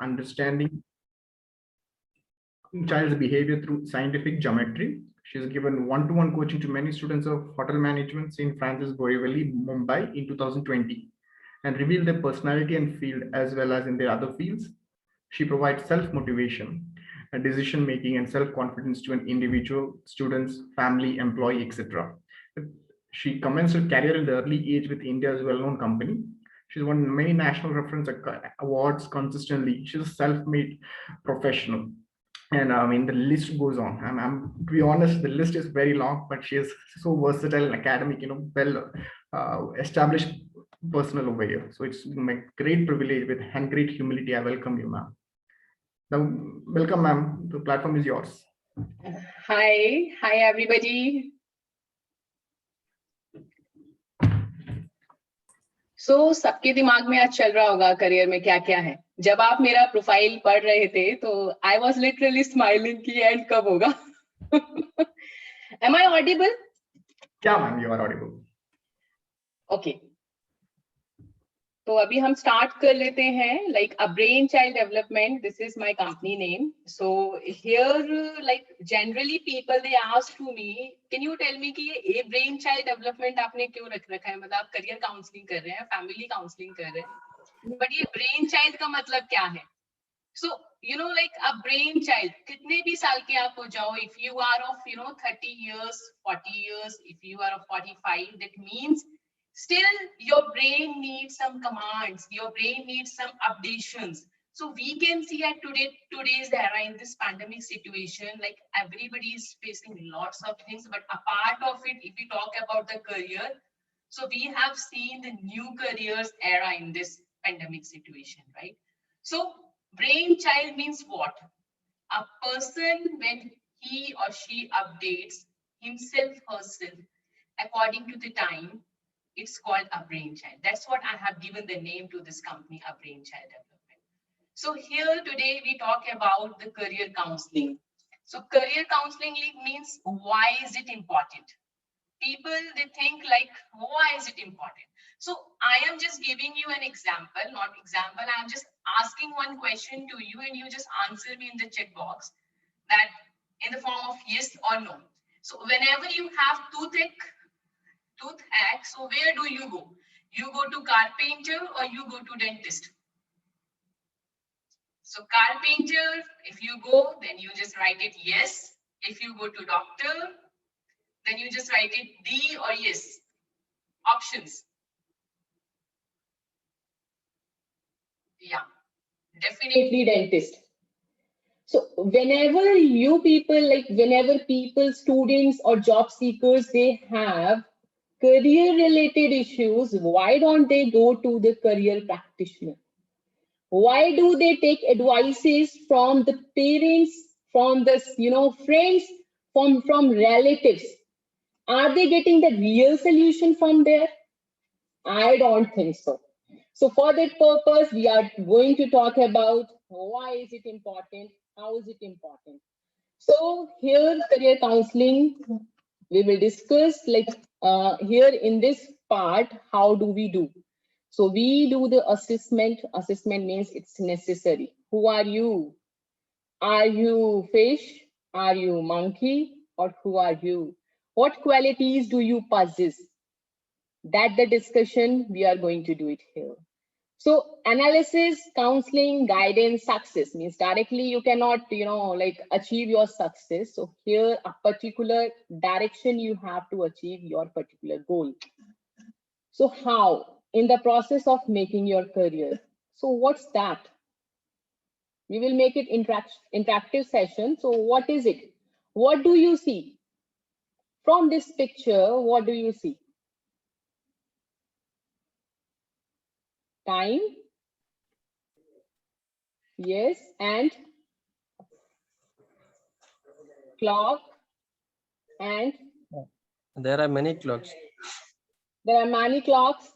understanding child's behavior through scientific geometry. She has given one-to-one coaching to many students of hotel management, St. Francis Borivali, Mumbai in 2020, and revealed their personality and field as well as in their other fields. She provides self-motivation, decision-making, and self-confidence to an individual, students, family, employee, etc. She commenced her career in the early age with India's well-known company. She's won many national reference awards consistently. She's a self-made professional. And I mean, the list goes on. To be honest, the list is very long, but she is so versatile and academic, well established personal over here. So it's my great privilege with and great humility. I welcome you, ma'am. Now, welcome, ma'am. The platform is yours. Hi everybody. सबके दिमाग में आज चल रहा होगा career में क्या क्या है. जब आप मेरा प्रोफाइल पढ़ रहे थे तो आई वॉज लिटरली स्माइलिंग कि एंड कब होगा. Am I audible? Yeah, ma'am, you are audible. Okay. तो अभी हम स्टार्ट कर लेते हैं. Like a brain child development, this is my company name. So here like generally people they ask to me, can you tell me कि ये brain child development आपने क्यों रख रखा है? मतलब आप करियर काउंसलिंग कर रहे हैं, फैमिली काउंसलिंग कर रहे हैं, बट ये ब्रेन चाइल्ड का मतलब क्या है? So you know like a brain child, कितने भी साल के आप हो जाओ, if you are of 30 years, 40 years, if you are of 45, that means still your brain needs some commands, your brain needs some updations. So we can see at today's era, in this pandemic situation, like everybody is facing lots of things, but apart of it, if we talk about the career, so we have seen the new careers era in this pandemic situation, right? So brain child means what? A person when he or she updates himself, herself according to the time, it's called a brain child. That's what I have given the name to this company, a brain child development. So here today we talk about the career counseling. So career counseling means, why is it important? People, they think like, why is it important? So I am just giving you an example, not example. I'm just asking one question to you and you just answer me in the chat box, that in the form of yes or no. So whenever you have toothache, so where do you go? You go to carpenter or you go to dentist? So carpenter, if you go, then you just write it yes. If you go to doctor, then you just write it D or yes. Options. Yeah, definitely dentist. So whenever you people, like whenever people, students or job seekers, they have career related issues, why don't they go to the career practitioner? Why do they take advices from the parents, from the friends, from relatives? Are they getting the real solution from there? I don't think so. So for that purpose, we are going to talk about why is it important, how is it important. So here, career counseling, we will discuss like here in this part, how do we do? So we do the assessment. Assessment means it's necessary. Who are you? Are you fish? Are you monkey? Or who are you? What qualities do you possess? That the discussion, we are going to do it here. So analysis, counseling, guidance, success means directly you cannot, like achieve your success. So here a particular direction you have to achieve your particular goal. So how? In the process of making your career. So what's that? We will make it interactive session. So what is it? What do you see? From this picture, what do you see? Time. Yes, and clock, and there are many clocks. There are many clocks,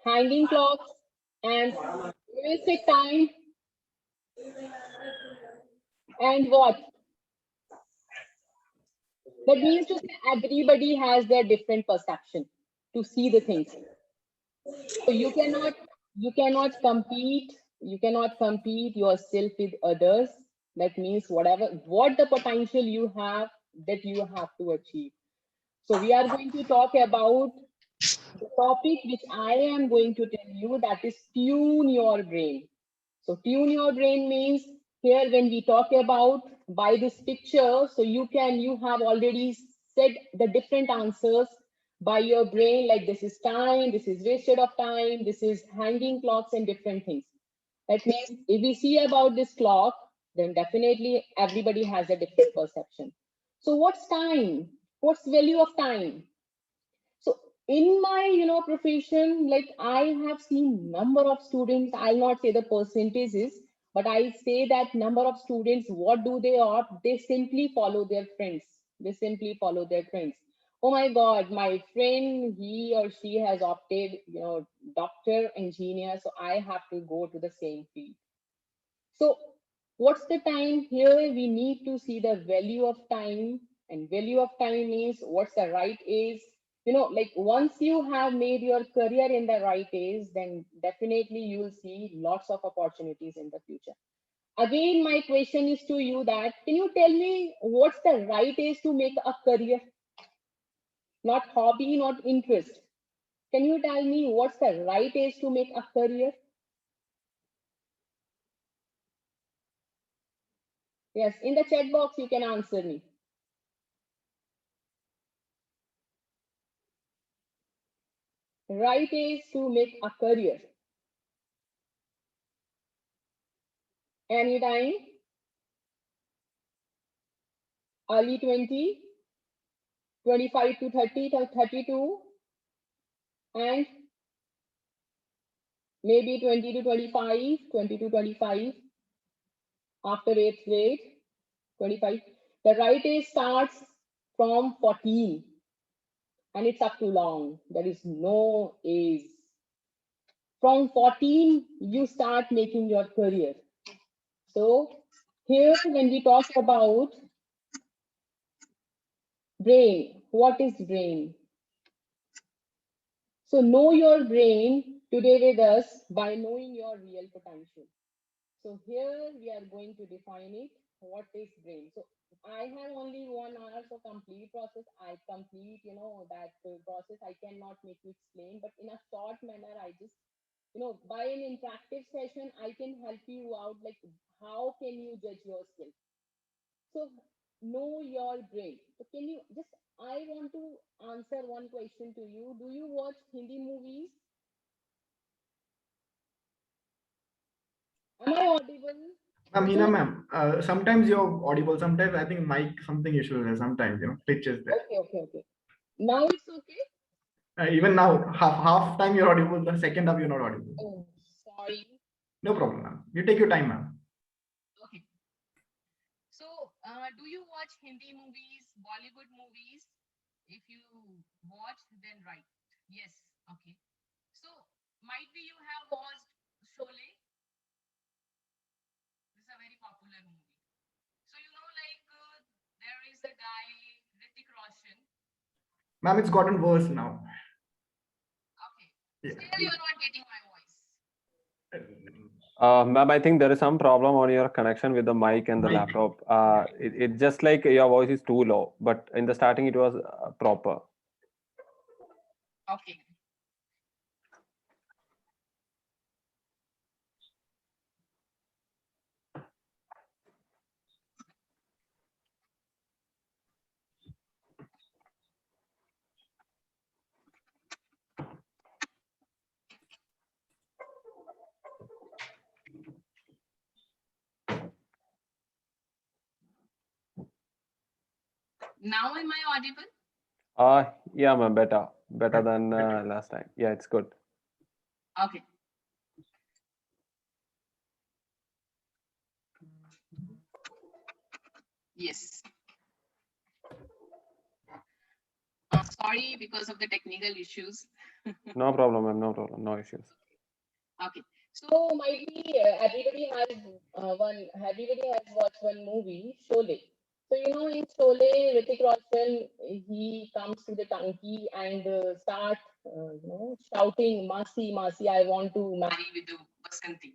hanging clocks, and music time, and what? That means to say everybody has their different perception to see the things. So you cannot compete You cannot compete yourself with others. That means what the potential you have, that you have to achieve. So we are going to talk about the topic which I am going to tell you, that is tune your brain. So tune your brain means, here when we talk about by this picture, so you have already said the different answers by your brain, like this is time, this is wasted of time, this is hanging clocks and different things. That means if we see about this clock, then definitely everybody has a different perception. So what's time? What's value of time? So in my profession, like I have seen number of students, I'll not say the percentages, but I say that number of students, what do they opt? They simply follow their friends. They simply follow their friends. Oh my God, my friend, he or she has opted, doctor, engineer, so I have to go to the same field. So what's the time here? We need to see the value of time, and value of time means what's the right age. Like once you have made your career in the right age, then definitely you will see lots of opportunities in the future. Again, my question is to you that, can you tell me what's the right age to make a career? Not hobby, not interest. Can you tell me what's the right age to make a career? Yes, in the chat box, you can answer me. Right age to make a career. Anytime, early 20, 25 to 30 to 32, and maybe 20 to 25, 20 to 25, after 8th grade, 25. The right age starts from 14, and it's up to long. There is no age. From 14, you start making your career. So here, when we talk about brain, what is brain? So know your brain today with us by knowing your real potential. So here we are going to define it. What is brain? So I have only 1 hour for complete process. I complete, that process. I cannot make you explain, but in a short manner, I just, by an interactive session, I can help you out. Like, how can you judge your skill? So know your brain. So can you just, I want to answer one question to you. Do you watch Hindi movies? Am I audible? Hina ma'am, sometimes you're audible, sometimes I think mic something issues there, sometimes, glitches there. Okay. Now it's okay? Even now, half time you're audible, the second half you're not audible. Oh, sorry. No problem, ma'am. You take your time, ma'am. Okay. So, do you watch Hindi movies, Bollywood movies? If you watch, then right. Yes. Okay. So, might be you have watched Sholay. This is a very popular movie. So, like there is a guy, Hrithik Roshan. Ma'am, it's gotten worse now. Okay. Yeah. Still, you're not getting my voice. Ma'am, I think there is some problem on your connection with the mic and the laptop. It's just like your voice is too low, but in the starting it was proper. Okay. Now am I audible? Yeah, ma'am, better than last time. Yeah, it's good. Okay. Yes. Sorry because of the technical issues. No problem, ma'am. No problem. No issues. Okay. So might be everybody has watched one movie, Sholay. So in Sholay, Hrithik Roshan, he comes to the tanki and shouting, "Masi, Masi, I want to marry with the Basanti."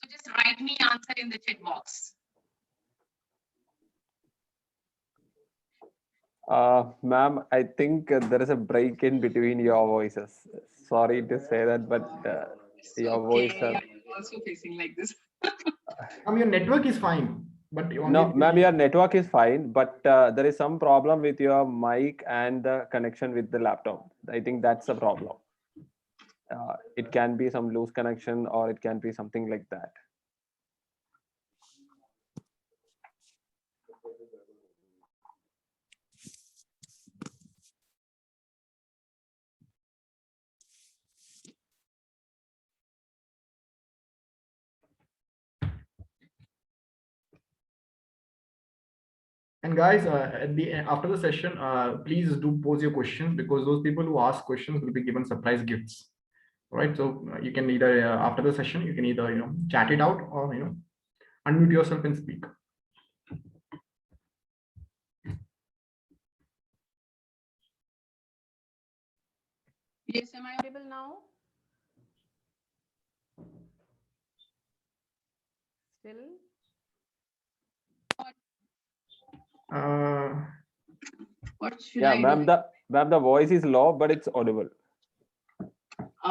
So just write me answer in the chat box. Ma'am, I think there is a break in between your voices. Sorry to say that, but It's your voice. okay. I'm also facing like this. Your network is fine, but No, ma'am, your network is fine, but there is some problem with your mic and the connection with the laptop. I think that's the problem. It can be some loose connection, or it can be something like that. And guys, at the after the session, please do pose your questions, because those people who ask questions will be given surprise gifts. All right, so you can either after the session you can either chat it out, or unmute yourself and speak. Yes, am I audible now? Still? What should Yeah, I ma'am, the voice is low, but it's audible. do?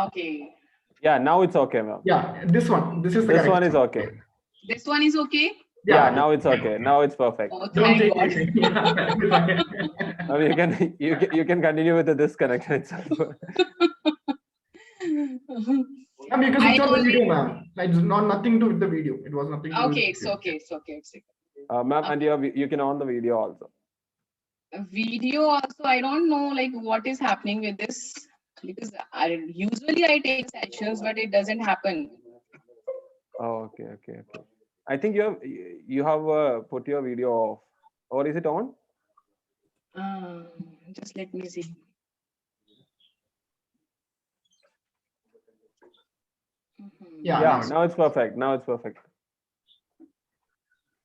Okay. Yeah, now it's okay, ma'am. Yeah, this one. This is the This correct one is okay. This one is okay? Yeah, now it's okay. Now it's perfect. Oh, Don't thank change God. anything. Yeah, it's fine. I mean, you can continue with the disconnection itself. Ma'am, you can switch I on the only- video, ma'am. It's not nothing to do with the video. It was nothing to do Okay, with it's the video. okay, it's okay, it's okay. Ma'am, and you can on the video also. Video also, I don't know like what is happening with this, because usually I take sessions, but it doesn't happen. Oh, okay. I think you have put your video off, or is it on? Just let me see. Mhm. Yeah, Yeah, now it's perfect. Now it's perfect.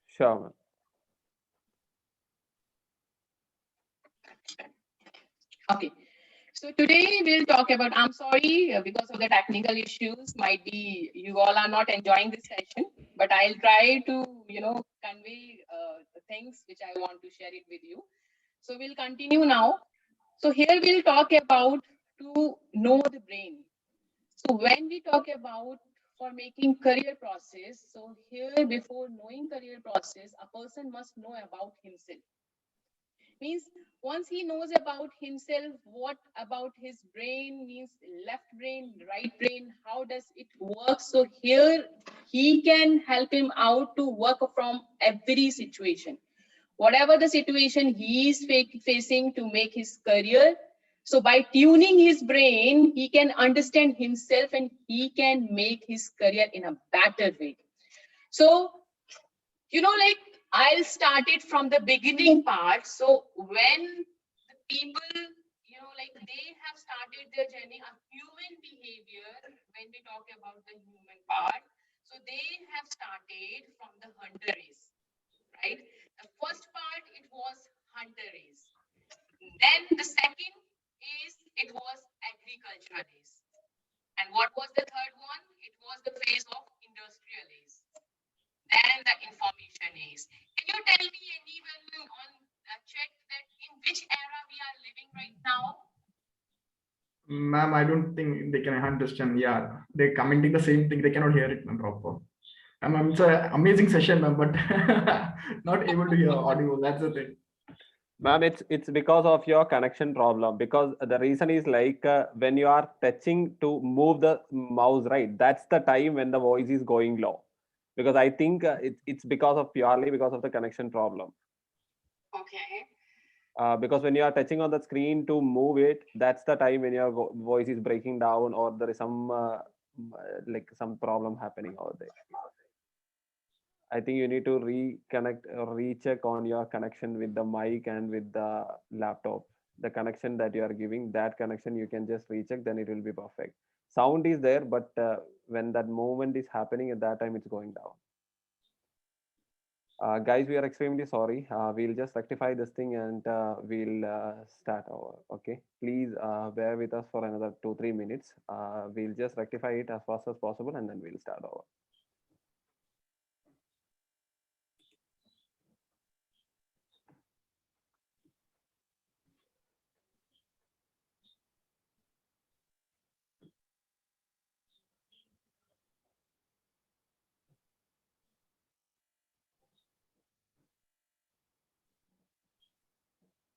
Sure, ma'am. Okay. So today we'll talk about, I'm sorry because of the technical issues, might be you all are not enjoying this session, but I'll try to, convey the things which I want to share it with you. So we'll continue now. So here we'll talk about to know the brain. So when we talk about for making career process, so here before knowing career process, a person must know about himself. Means once he knows about himself, what about his brain, means left brain, right brain, how does it work? So here he can help him out to work from every situation, whatever the situation he is facing to make his career. So by tuning his brain, he can understand himself and he can make his career in a better way. So like I'll start it from the beginning part. So when the people, like they have started their journey of human behavior, when we talk about the human part, so they have started from the hunter race, right? The first part, it was hunter race. Then the second is it was agricultural race. And what was the third one? It was the phase of industrial race. Then the information is. Can you tell me anyone on chat that in which era we are living right now? Ma'am, I don't think they can understand. Yeah, they're commenting the same thing. They cannot hear it, ma'am, proper. Ma'am, it's an amazing session, ma'am, but not able to hear audio. That's the thing. Ma'am, it's because of your connection problem. Because the reason is like when you are touching to move the mouse, right? That's the time when the voice is going low. Because I think it's purely because of the connection problem. Okay. Because when you are touching on the screen to move it, that's the time when your voice is breaking down, or there is some like some problem happening over there. I think you need to reconnect or recheck on your connection with the mic and with the laptop. The connection that you are giving, that connection you can just recheck, then it will be perfect. Sound is there, but when that movement is happening, at that time it's going down. Guys, we are extremely sorry. We'll just rectify this thing and we'll start over. Okay, please bear with us for another 2-3 minutes. We'll just rectify it as fast as possible and then we'll start over.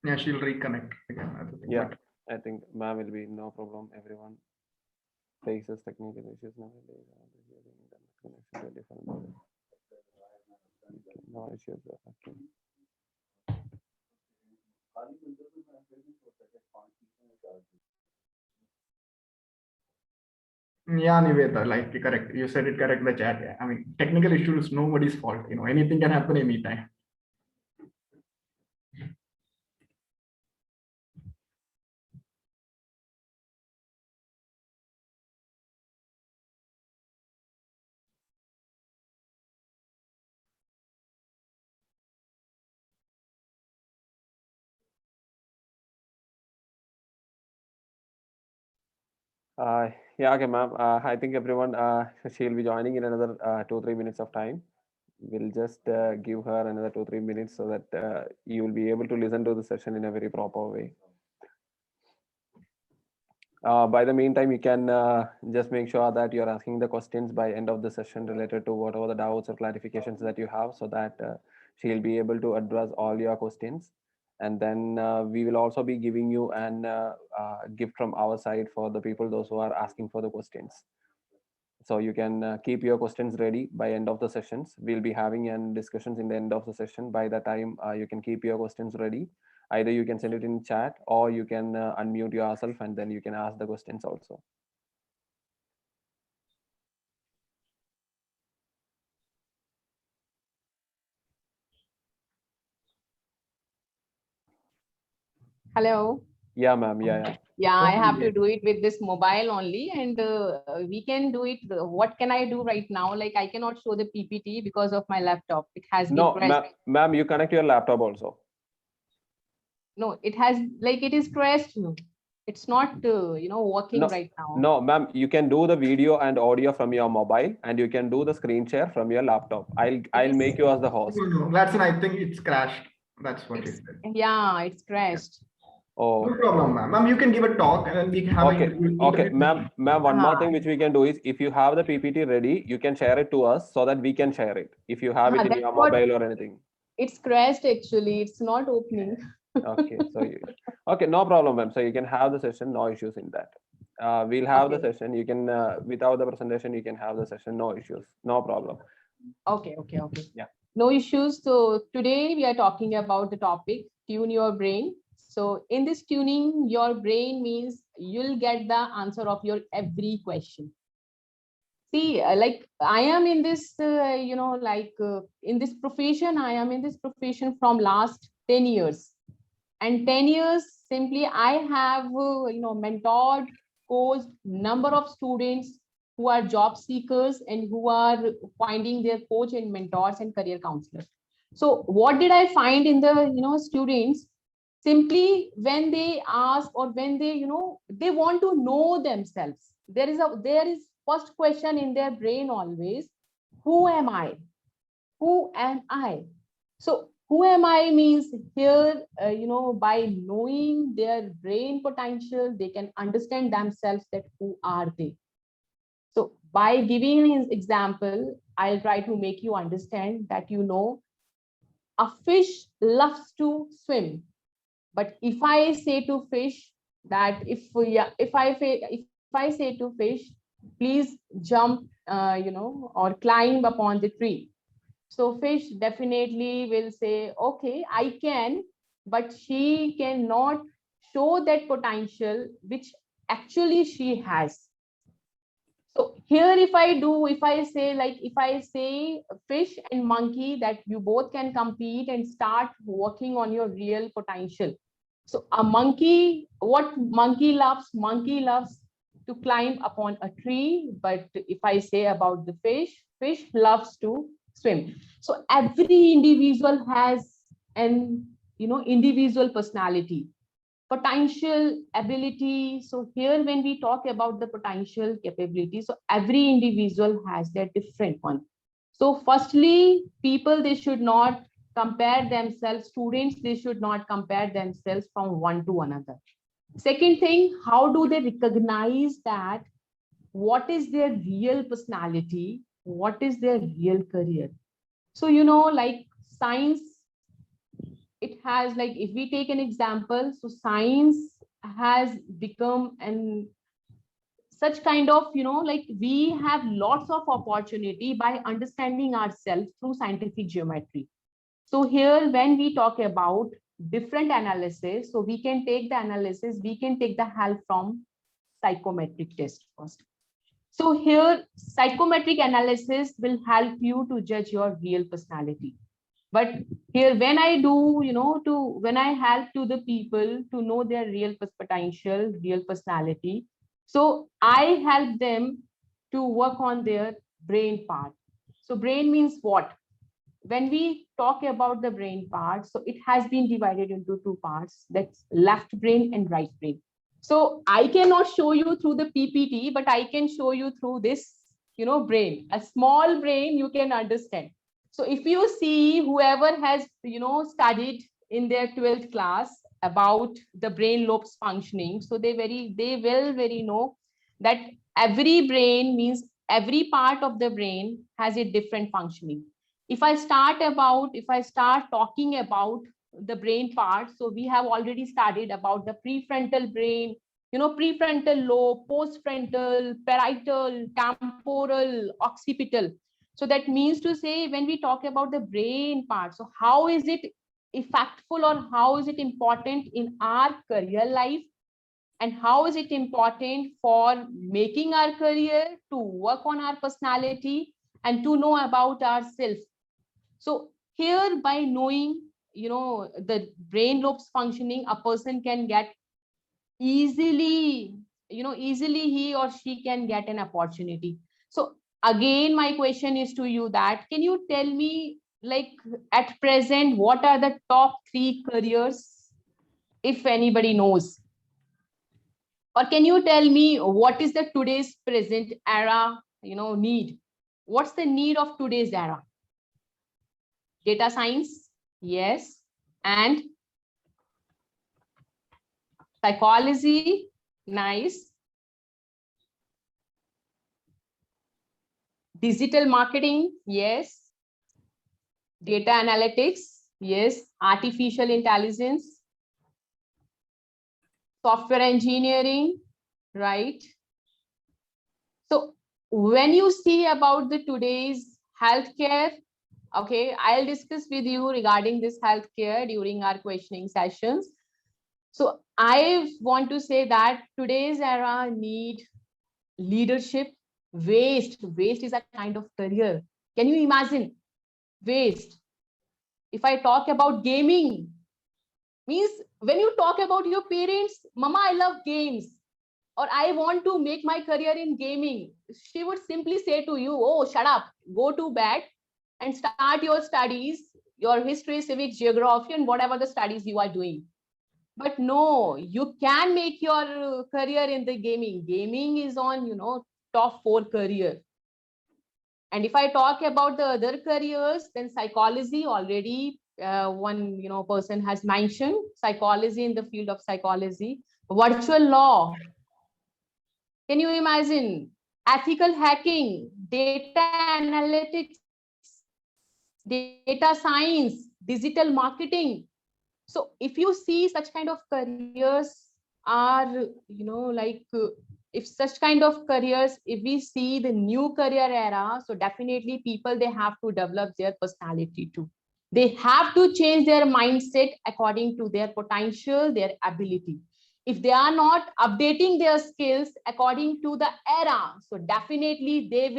Yeah, she'll reconnect again. I think, Yeah, but- I think ma'am will be no problem. Everyone faces technical issues nowadays. Connection to different levels. Okay, no issues. Okay. Yeah, Niveta, like correct. You said it correct. The chat. Yeah. I mean, technical issues, nobody's fault. You know, anything can happen anytime. Yeah, okay, ma'am. I think everyone, she'll be joining in another 2-3 minutes of time. We'll just give her another 2-3 minutes so that you will be able to listen to the session in a very proper way. By the meantime, you can just make sure that you're asking the questions by end of the session related to whatever the doubts or clarifications that you have, so that she'll be able to address all your questions. And then we will also be giving you an gift from our side for the people, those who are asking for the questions. So you can keep your questions ready by end of the sessions. We'll be having an discussions in the end of the session. By the time you can keep your questions ready. Either you can send it in chat or you can unmute yourself and then you can ask the questions also. Hello. Yeah, ma'am. Yeah. Yeah, I have Okay. to do it with this mobile only, and we can do it. What can I do right now? Like, I cannot show the PPT because of my laptop. It has been No, crashed. ma'am, you connect your laptop also. No, it has, like, it is crashed. It's not, working No, right now. No, ma'am, you can do the video and audio from your mobile and you can do the screen share from your laptop. I'll is- make you as the host. No, Gladson, I think it's crashed. That's what he It's, said. yeah, it's crashed. Oh, No problem, ma'am. Ma'am, you can give a talk and then we can have okay. Okay, ma'am, one more thing which we can do is if you have the PPT ready, you can share it to us so that we can share it. If you have it in That's your what, mobile or anything. it's crashed actually. It's not opening. Okay, so okay, no problem, ma'am. So you can have the session, no issues in that. We'll have the Okay. session. You can without the presentation, you can have the session, no issues, no problem. Okay. Yeah. No issues. So today we are talking about the topic, tune your brain. So in this tuning your brain means you'll get the answer of your every question. See, like I am in this, in this profession, I am in this profession from last 10 years. And 10 years, simply I have, mentored, coached number of students who are job seekers and who are finding their coach and mentors and career counselors. So what did I find in the, students? Simply when they ask or when they, they want to know themselves. There is first question in their brain always, who am I? Who am I? So who am I means here, by knowing their brain potential, they can understand themselves that who are they. So by giving his example, I'll try to make you understand that, a fish loves to swim. But if I say to fish that if I say to fish, please jump, or climb upon the tree. So fish definitely will say, okay, I can, but she cannot show that potential which actually she has. So here, if I say fish and monkey, that you both can compete and start working on your real potential. So a monkey, what monkey loves? Monkey loves to climb upon a tree. But if I say about the fish loves to swim. So every individual has an, individual personality, potential, ability. So here when we talk about the potential capability, so every individual has their different one. So firstly, people, they should not compare themselves. Students, they should not compare themselves from one to another. Second thing, how do they recognize that what is their real personality, what is their real career? So, like science, it has, like, if we take an example, so science has become an such kind of, like, we have lots of opportunity by understanding ourselves through scientific geometry. So here, when we talk about different analysis, so we can take the analysis, we can take the help from psychometric test first. So here, psychometric analysis will help you to judge your real personality. But here, when I do, when I help to the people to know their real potential, real personality, so I help them to work on their brain part. So brain means what? When we talk about the brain part, so it has been divided into two parts, that's left brain and right brain. So I cannot show you through the PPT, but I can show you through this, brain, a small brain you can understand. So if you see whoever has, studied in their 12th class about the brain lobes functioning, so they will very know that every brain means every part of the brain has a different functioning. If I start talking about the brain part, so we have already studied about the prefrontal brain, prefrontal lobe, postfrontal, parietal, temporal, occipital. So that means to say, when we talk about the brain part, so how is it effectful or how is it important in our career life? And how is it important for making our career, to work on our personality and to know about ourselves? So here, by knowing, the brain lobes functioning, a person can get easily, easily he or she can get an opportunity. So again, my question is to you that, can you tell me, like, at present, what are the top 3 careers, if anybody knows? Or can you tell me what is the today's present era, need? What's the need of today's era? Data science, yes. And psychology, nice. Digital marketing, yes. Data analytics, yes. Artificial intelligence, software engineering, right? So when you see about the today's healthcare, okay, I'll discuss with you regarding this healthcare during our questioning sessions. So I want to say that today's era need leadership. Waste is a kind of career. Can you imagine waste? If I talk about gaming, means when you talk about your parents, mama, I love games, or I want to make my career in gaming, she would simply say to you, oh, shut up, go to bed and start your studies, your history, civics, geography, and whatever the studies you are doing. But no, you can make your career in the gaming. Gaming is on, top 4 career. And if I talk about the other careers, then psychology, already one, person has mentioned psychology, in the field of psychology. Virtual law, can you imagine? Ethical hacking, data analytics, data science, digital marketing. So if you see such kind of careers are, if such kind of careers, if we see the new career era, so definitely people, they have to develop their personality too. They have to change their mindset according to their potential, their ability. If they are not updating their skills according to the era, so definitely they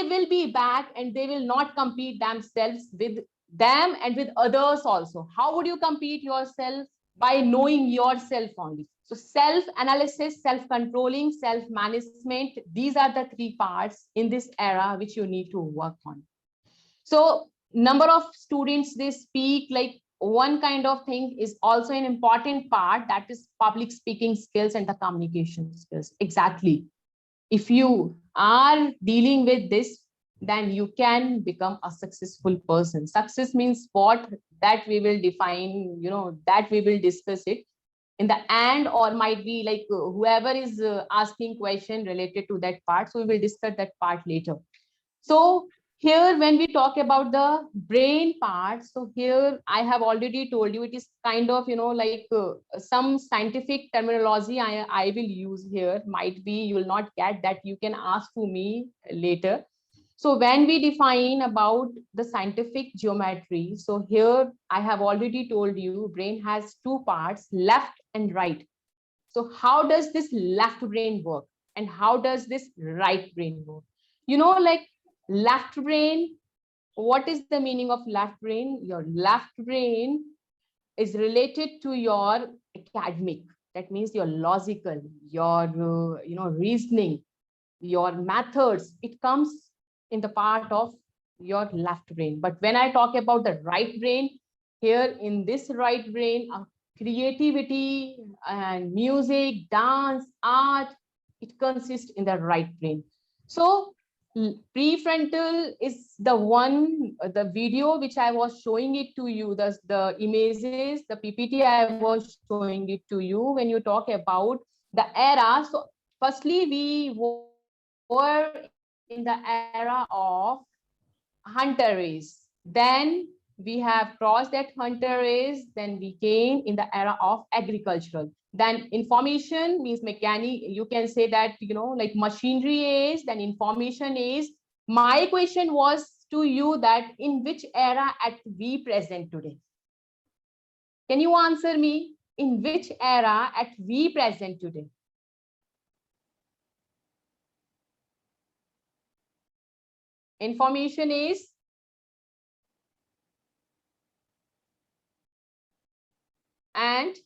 will be back and they will not compete themselves with them and with others also. How would you compete yourself? By knowing yourself only. So self-analysis, self-controlling, self-management, these are the 3 parts in this era which you need to work on. So number of students, they speak, like, one kind of thing is also an important part, that is public speaking skills and the communication skills. Exactly. If you are dealing with this, then you can become a successful person. Success means what? That we will define, that we will discuss it in the end, or might be like whoever is asking question related to that part. So we will discuss that part later. So here when we talk about the brain part, so here I have already told you it is kind of, you know, like some scientific terminology I will use here. Might be you will not get that, you can ask to me later. So when we define about the scientific geometry, so here I have already told you brain has two parts, left and right. So how does this left brain work and how does this right brain work? You know, like left brain, what is the meaning of left brain? Your left brain is related to your academic. That means your logical, your reasoning, your methods. It comes in the part of your left brain. But when I talk about the right brain, here in this right brain, creativity and music, dance, art, it consists in the right brain. So prefrontal is the one, the video which I was showing it to you, the images, the PPT I was showing it to you when you talk about the era. So firstly, we were in the era of hunter race. Then we have crossed that hunter race. Then we came in the era of agricultural. Then information means mechanic. You can say that, you know, like machinery age, then information age. My question was to you that in which era at we present today? Can you answer me? In which era at we present today? Information is and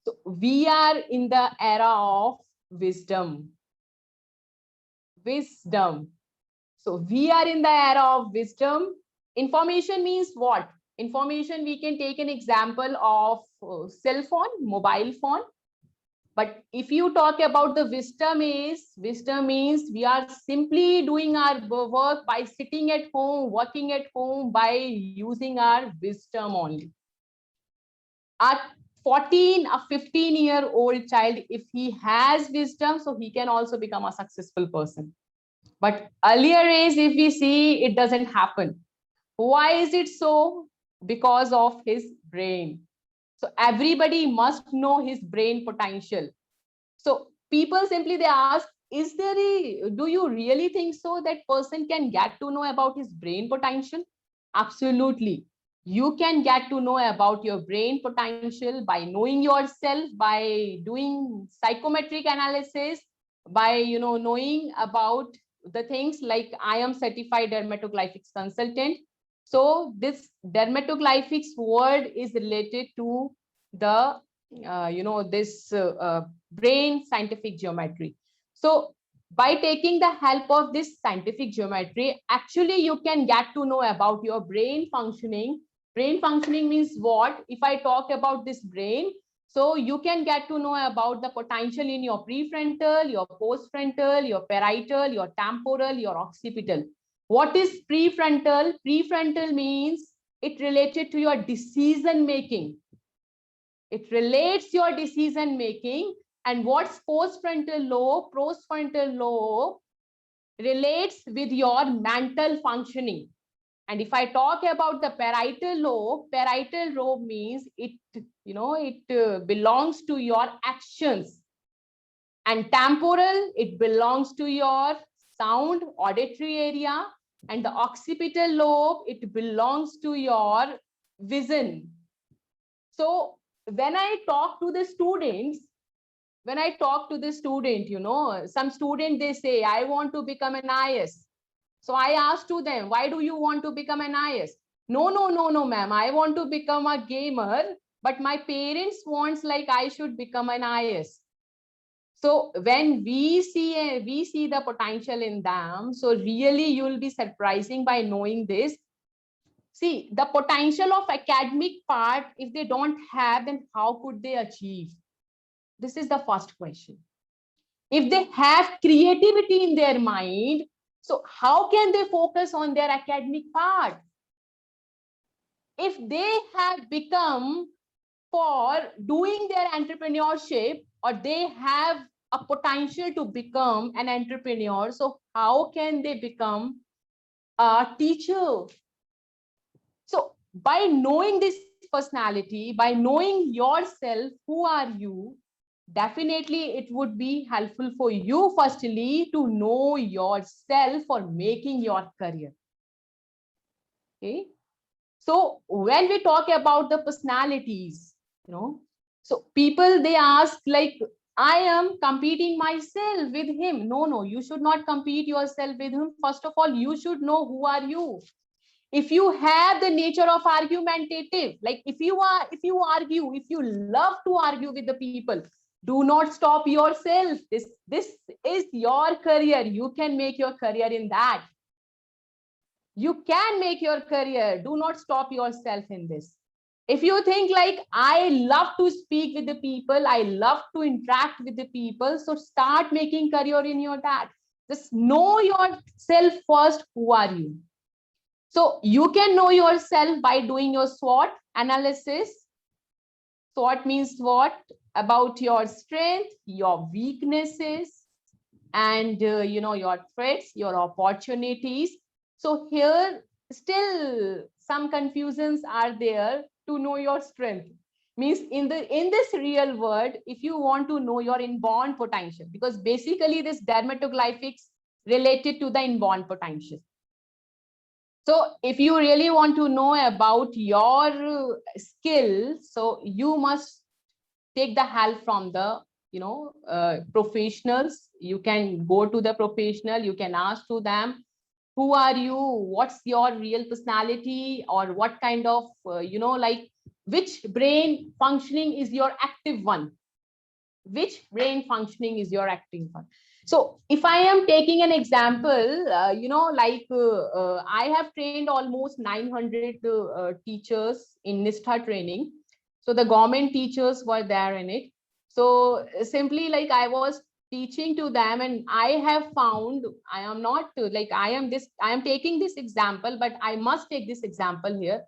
so we are in the era of wisdom. Wisdom. So we are in the era of wisdom. Information means what? Information, we can take an example of cell phone, mobile phone. But if you talk about the wisdom means we are simply doing our work by sitting at home, working at home, by using our wisdom only. A 14 or 15-year-old child, if he has wisdom, so he can also become a successful person. But earlier age, if we see, it doesn't happen. Why is it so? Because of his brain. So everybody must know his brain potential. So people simply they ask, is there a, do you really think so that person can get to know about his brain potential? Absolutely. You can get to know about your brain potential by knowing yourself, by doing psychometric analysis, by knowing about the things like I am certified dermatoglyphics consultant. So this dermatoglyphics word is related to the this brain scientific geometry. So by taking the help of this scientific geometry, actually you can get to know about your brain functioning. Brain functioning means what? If I talk about this brain, so you can get to know about the potential in your prefrontal, your postfrontal, your parietal, your temporal, your occipital. What is prefrontal? Prefrontal means it related to your decision making. It relates your decision making. And what's postfrontal lobe? Postfrontal lobe relates with your mental functioning. And if I talk about the parietal lobe means it belongs to your actions. And temporal, it belongs to your sound auditory area. And the occipital lobe, it belongs to your vision. So when I talk to the students, some student, they say, I want to become an IS. So I asked to them, why do you want to become an IS? No, ma'am, I want to become a gamer, but my parents wants like I should become an IS. So when we see the potential in them, so really you will be surprising by knowing this. See, the potential of academic part, if they don't have, then how could they achieve? This is the first question. If they have creativity in their mind, so how can they focus on their academic part? If they have become for doing their entrepreneurship, or they have a potential to become an entrepreneur. So how can they become a teacher? So by knowing this personality, by knowing yourself, who are you, definitely it would be helpful for you firstly to know yourself for making your career. Okay. So when we talk about the personalities, so people, they ask like, I am competing myself with him. No, you should not compete yourself with him. First of all, you should know who are you. If you have the nature of argumentative, like if you argue, if you love to argue with the people, do not stop yourself. This is your career. You can make your career in that. You can make your career. Do not stop yourself in this. If you think like, I love to speak with the people, I love to interact with the people, so start making career in your that. Just know yourself first. Who are you? So you can know yourself by doing your SWOT analysis. SWOT means what? About your strength, your weaknesses, and your threats, your opportunities. So here still some confusions are there to know your strength. Means in this real world, if you want to know your inborn potential, because basically this dermatoglyphics related to the inborn potential. So if you really want to know about your skills, so you must take the help from the professionals. You can go to the professional, you can ask to them, who are you, what's your real personality, or what kind of like which brain functioning is your active one, which brain functioning is your active one. So if I am taking an example, I have trained almost 900 teachers in NISTHA training. So the government teachers were there in it. So simply like I was teaching to them, and I have found, I am not like, I am taking this example, but I must take this example here.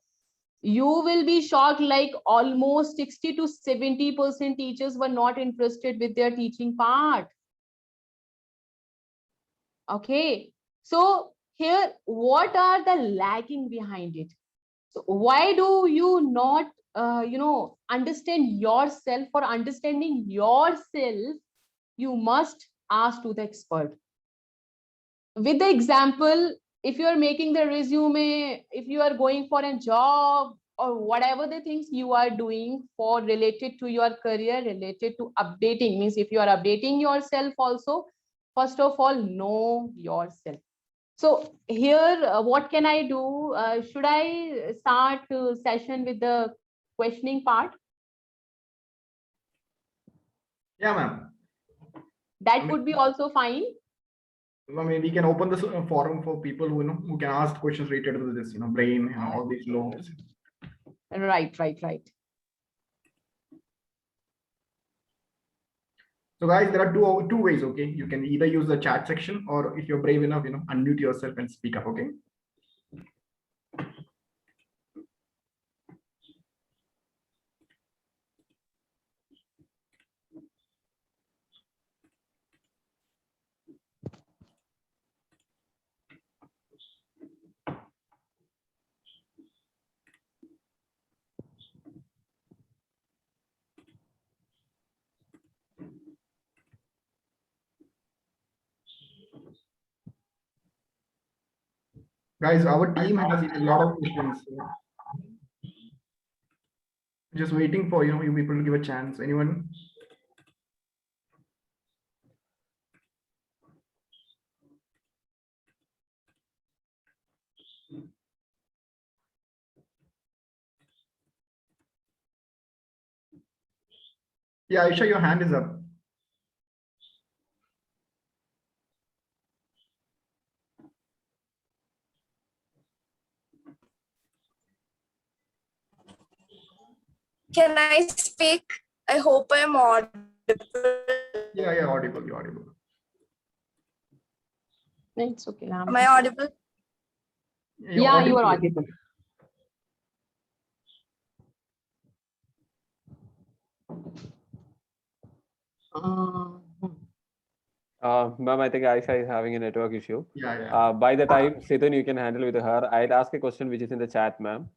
You will be shocked, like almost 60 to 70% teachers were not interested with their teaching part. Okay, so here, what are the lagging behind it? So why do you not understand yourself? For understanding yourself, you must ask to the expert. With the example, if you are making the resume, if you are going for a job, or whatever the things you are doing for related to your career, related to updating, means if you are updating yourself also, first of all, know yourself. So here, what can I do? Should I start session with the questioning part? Yeah, ma'am. That would be also fine. I mean, we can open this forum for people who can ask questions related to this, brain and all these laws. Right. So guys, there are two ways. Okay, you can either use the chat section, or if you're brave enough, unmute yourself and speak up. Okay. Guys, our team has a lot of questions. So just waiting for you people to give a chance. Anyone? Yeah, Aisha, your hand is up. Can I speak? I hope I'm audible. Yeah, audible. You're audible. It's okay. Am I audible? Yeah, you are audible. Ma'am, I think Aisha is having a network issue. Yeah. By the time Sidhan, you can handle with her. I'll ask a question which is in the chat, ma'am.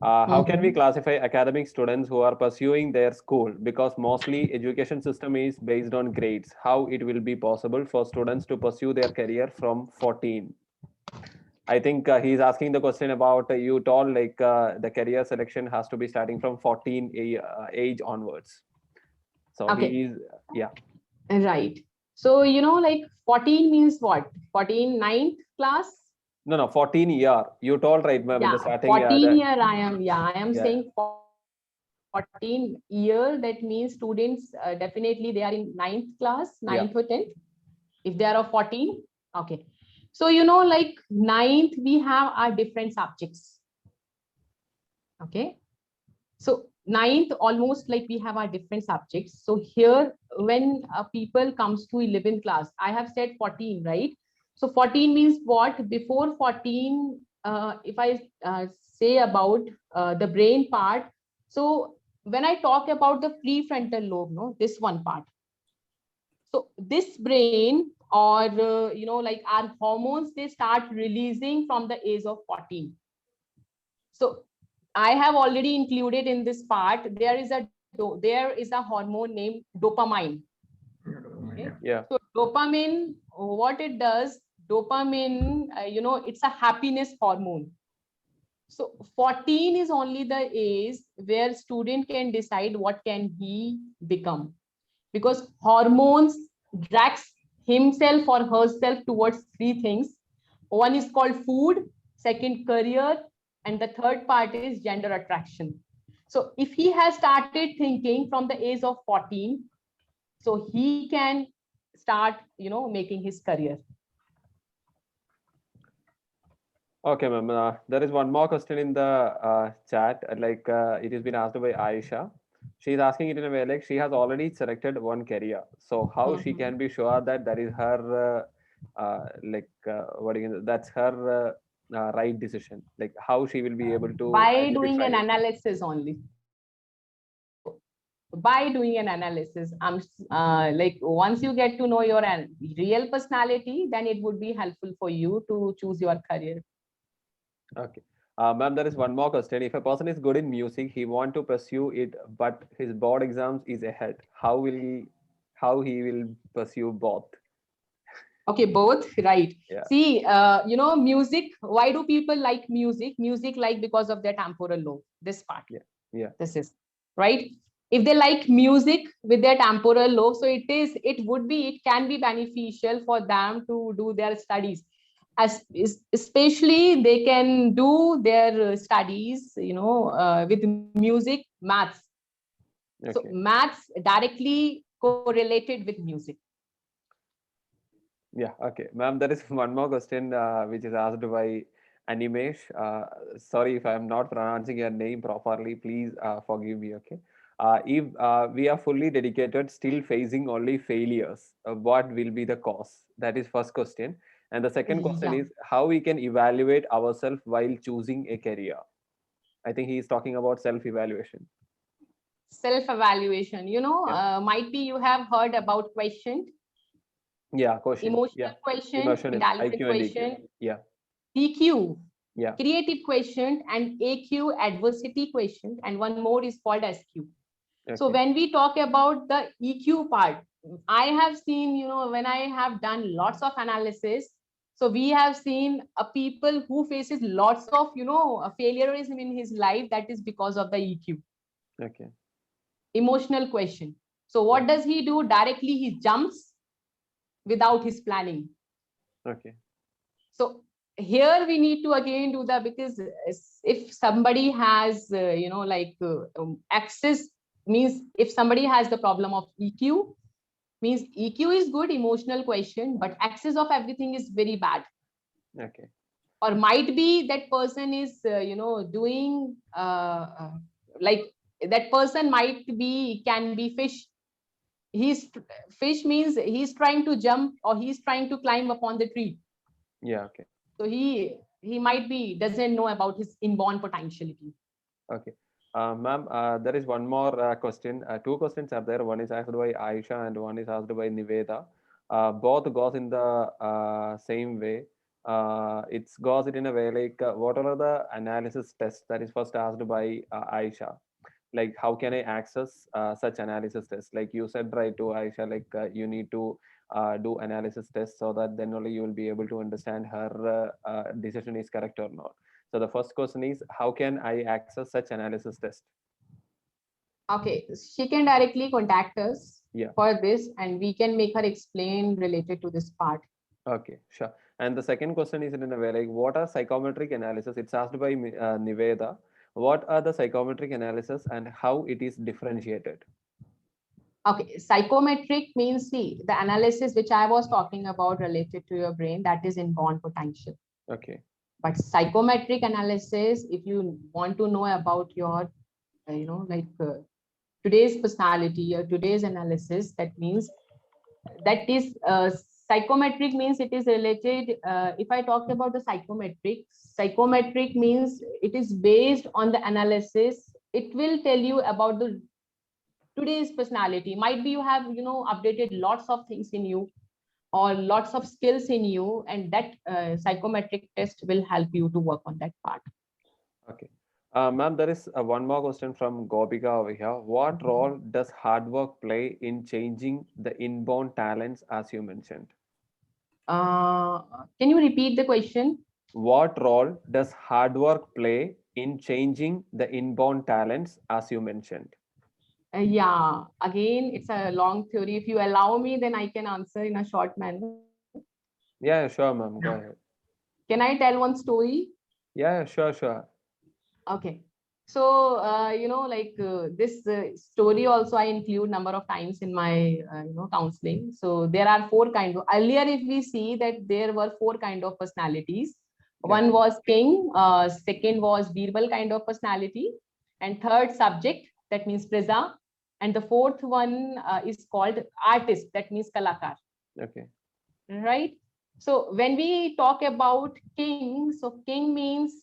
How can we classify academic students who are pursuing their school? Because mostly education system is based on grades. How it will be possible for students to pursue their career from 14? I think he's asking the question about you told like the career selection has to be starting from 14 age onwards. So Okay. he is, yeah. Right. So, like 14 means what? 14, 9th class? No, 14 year. You told right, ma'am, in the Yeah, starting. 14 that, year I am Yeah. saying 14 year. That means students, definitely they are in 9th class, 9th or 10th. If they are of 14, okay. So, like 9th, we have our different subjects. Okay. So 9th, almost like we have our different subjects. So here, when people comes to 11th class, I have said 14, right? So 14 means what? Before 14, if I say about the brain part, so when I talk about the prefrontal lobe, no, this one part. So this brain or, like our hormones, they start releasing from the age of 14. So I have already included in this part, there is a hormone named dopamine. Okay? Yeah. So dopamine, what it does, dopamine, it's a happiness hormone. So 14 is only the age where student can decide what can he become, because hormones drags himself or herself towards three things. One is called food, second career, and the third part is gender attraction. So if he has started thinking from the age of 14, so he can start, making his career. Okay, ma'am. There is one more question in the chat. Like it has been asked by Aisha. She's asking it in a way like she has already selected one career. So how she can be sure that that is her that's her right decision? Like how she will be able to By doing an identify? analysis only. By doing an analysis, like once you get to know your real personality, then it would be helpful for you to choose your career. Okay. Ma'am, there is one more question. If a person is good in music, he want to pursue it, but his board exams is ahead. How he will pursue both? Okay, both, right. Yeah. See, music, why do people like music? Music like because of their temporal lobe, this part. Yeah. This is, right? If they like music with their temporal lobe, so it can be beneficial for them to do their studies. Especially they can do their studies, with music, maths. Okay. So maths directly correlated with music. Yeah, okay. Ma'am, there is one more question which is asked by Animesh. Sorry if I'm not pronouncing your name properly. Please forgive me, okay? If we are fully dedicated, still facing only failures, what will be the cause? That is first question. And the second question Yeah. is how we can evaluate ourselves while choosing a career. I think he is talking about self-evaluation. Self-evaluation, might be you have heard about quotient. Yeah, question. Emotional Yeah. quotient, Emotional, intelligent IQ and EQ. quotient, Yeah. PQ, Yeah. creative quotient, and AQ, adversity quotient, and one more is called SQ. Okay. So when we talk about the EQ part, I have seen, when I have done lots of analysis, so we have seen people who faces lots of, a failureism in his life, that is because of the EQ. Okay. Emotional quotient. So what does he do? Directly he jumps without his planning. Okay. So here we need to again do that, because if somebody has, access, means if somebody has the problem of EQ, means EQ is good, emotional quotient, but access of everything is very bad. Okay. Or might be that person is, doing like that person can be fish. Fish means he's trying to jump or he's trying to climb upon the tree. Yeah. Okay. So he might be doesn't know about his inborn potentiality. Okay. Ma'am, there is one more question. Two questions are there. One is asked by Aisha and one is asked by Niveda. both goes in the same way. It's goes it in a way like what are the analysis tests that is first asked by Aisha, like how can I access such analysis tests, like you said right to Aisha, like you need to do analysis tests so that then only you will be able to understand her decision is correct or not. So the first question is, how can I access such analysis test? Okay, she can directly contact us Yeah. for this, and we can make her explain related to this part. Okay, sure. And the second question is in a way like, what are psychometric analysis? It's asked by Niveda. What are the psychometric analysis and how it is differentiated? Okay, psychometric means, see, the analysis which I was talking about related to your brain, that is inborn potential. Okay. But psychometric analysis, if you want to know about your, today's personality or today's analysis, that means that is psychometric means it is related. If I talk about the psychometric means it is based on the analysis. It will tell you about the today's personality. Might be you have updated lots of things in you or lots of skills in you, and that psychometric test will help you to work on that part. Okay. Ma'am, there is one more question from Gopika over here. What role does hard work play in changing the inborn talents as you mentioned? Can you repeat the question? What role does hard work play in changing the inborn talents as you mentioned? Yeah, again, it's a long theory. If you allow me, then I can answer in a short manner. Yeah, sure, ma'am. Go ahead. Can I tell one story? Yeah, sure, sure. Okay. So, this story also I include number of times in my, counseling. So there are four kinds of, earlier if we see that there were four kind of personalities. Yeah. One was king, second was Birbal kind of personality, and third subject, that means Preza. And the fourth one is called artist, that means Kalakar. Okay. Right? So when we talk about king, so king means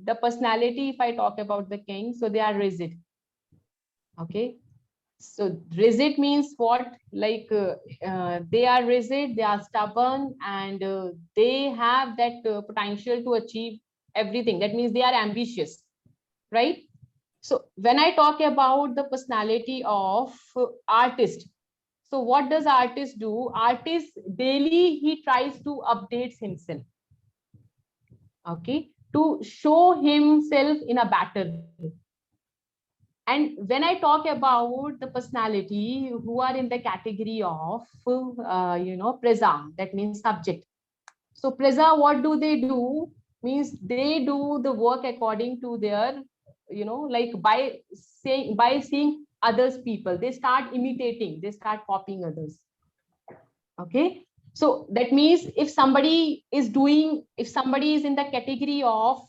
the personality. If I talk about the king, so they are rigid. Okay. So rigid means what? Like they are rigid, they are stubborn, and they have that potential to achieve everything. That means they are ambitious, right? So when I talk about the personality of artist, so what does artist do? Artist daily he tries to update himself. Okay, to show himself in a better way. And when I talk about the personality who are in the category of, Preza, that means subject. So Preza, what do? Means they do the work according to their, by seeing others people, they start imitating, they start copying others. Okay. So that means if somebody is in the category of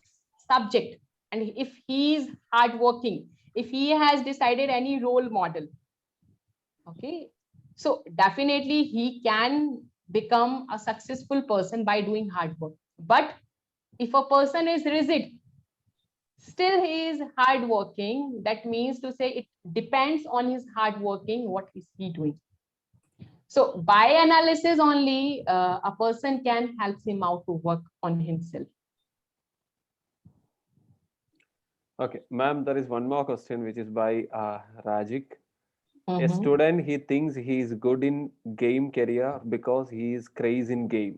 subject, and if he is hardworking, if he has decided any role model, okay, so definitely he can become a successful person by doing hard work. But if a person is rigid, still he is hardworking, that means to say it depends on his hardworking, what is he doing. So by analysis only, a person can help him out to work on himself. Okay, ma'am, there is one more question which is by Rajik. A Mhm. student, he thinks he is good in game career because he is crazy in game,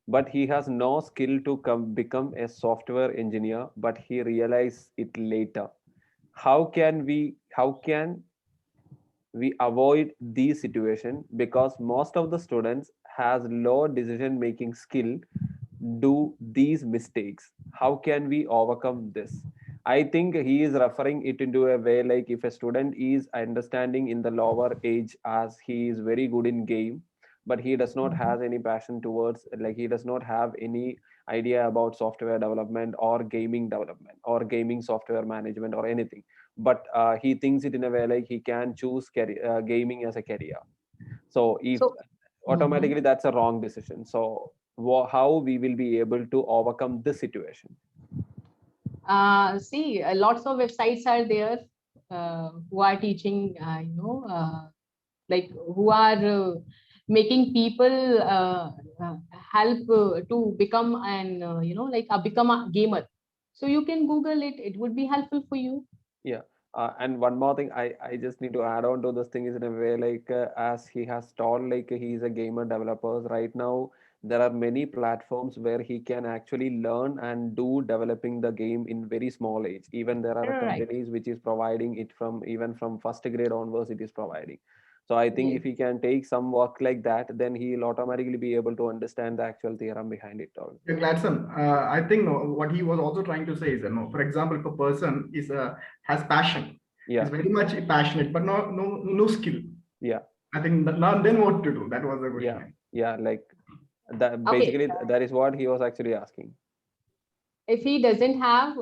but he has no skill to become a software engineer, but he realizes it later. How can we avoid these situation? Because most of the students has low decision making skill, do these mistakes. How can we overcome this? I think he is referring it into a way like, if a student is understanding in the lower age as he is very good in game, but he does not have any passion towards, like he does not have any idea about software development or gaming development or gaming software management or anything, but he thinks it in a way like he can choose gaming as a career. So if So, automatically that's a wrong decision. So how we will be able to overcome this situation? see, lots of websites are there who are teaching, like who are making people help to become an become a gamer. So you can Google it. It would be helpful for you. And one more thing, I just need to add on to this thing is in a way like as he has told like he is a gamer developers right now. There are many platforms where he can actually learn and do developing the game in very small age. Even there are Right. companies which is providing it from even from first grade onwards. It is providing. So I think Yes. if he can take some work like that, then he will automatically be able to understand the actual theorem behind it all. Yeah, Gladson, I think what he was also trying to say is, for example, if a person has passion, Yeah, is very much passionate, but no skill. yeah, I think then what to do? That was the question. yeah. Like that. Okay. Basically, that is what he was actually asking. If he doesn't have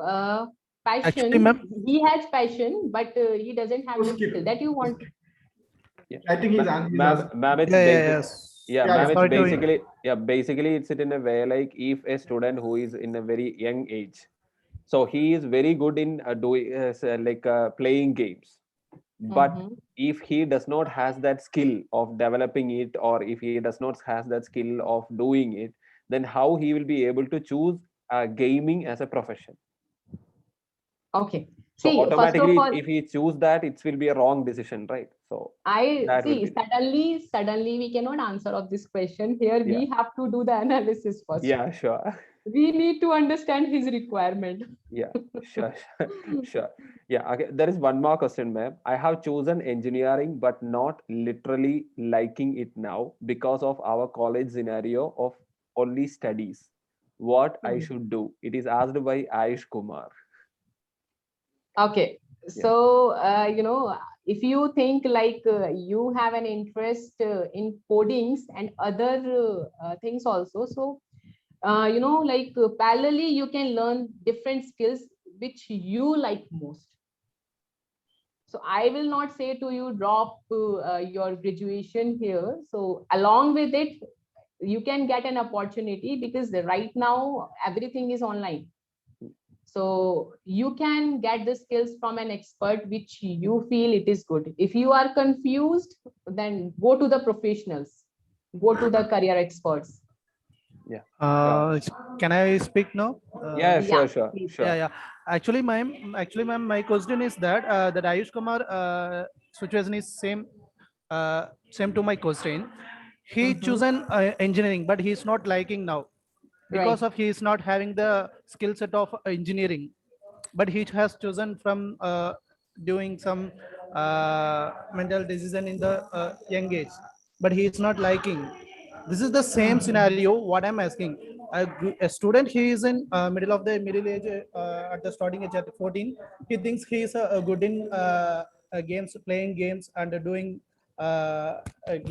passion, Actually, ma'am, he has passion, but he doesn't have No the skill. skill that you want. I think he's Ma'am, asking. ma'am, it's yeah, basic. yes. Yeah, Yeah, ma'am, it's sorry to- basically, basically it's it in a way like if a student who is in a very young age, so he is very good in doing playing games, but Mhm. if he does not has that skill of developing it, or if he does not has that skill of doing it, then how he will be able to choose gaming as a profession? Okay. So See, first of automatically, all, if he choose that, it will be a wrong decision, right? So I that will see, be suddenly we cannot answer of this question. Here we have to do the analysis first. yeah, sure. We need to understand his requirement. Yeah, sure, sure. Yeah, okay. There is one more question, ma'am. I have chosen engineering, but not literally liking it now because of our college scenario of only studies. What I should do? It is asked by Ayush Kumar. Okay. So, if you think like you have an interest in codings and other things also, so, parallelly, you can learn different skills which you like most. So I will not say to you drop your graduation here. So along with it, you can get an opportunity because right now everything is online. So you can get the skills from an expert which you feel it is good. If you are confused, then go to the professionals, go to the career experts. Can I speak now? Yeah, Yeah, sure. please. Yeah. Actually, ma'am, my question is that that Ayush Kumar situation is same to my question. He Mhm. chosen engineering, but he's not liking now because Right. of he is not having the skill set of engineering, but he has chosen from doing some mental decision in the young age, but he is not liking. This is the same scenario what I'm asking. A student, he is in middle age, at the starting age at 14. He thinks he is good in games, playing games and doing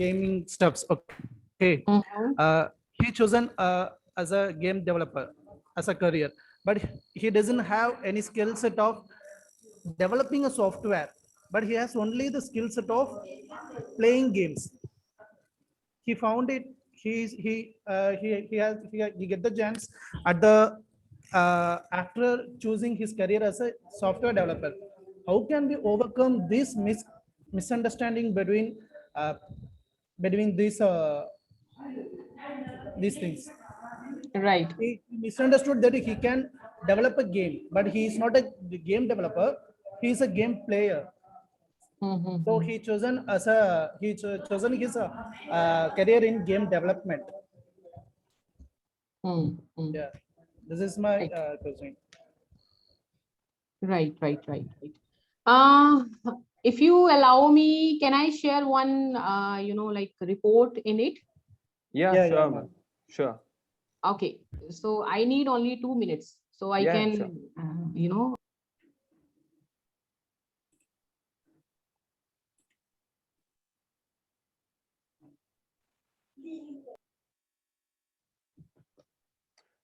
gaming stuffs. Okay. Mhm. He chosen as a game developer as a career, but he doesn't have any skill set of developing a software, but he has only the skill set of playing games. He found it. He get the chance at the after choosing his career as a software developer. How can we overcome this misunderstanding uh, between these things? Right. He misunderstood that he can develop a game, but he is not a game developer. He is a game player. Mhm. So he chosen chosen his career in game development. Mhm. Yeah, this is my Right. question. Right. If you allow me, can I share one, report in it? Yeah, Yeah, sure, ma'am. ma'am. Sure. Okay. So I need only 2 minutes. So I Yeah, can, sure.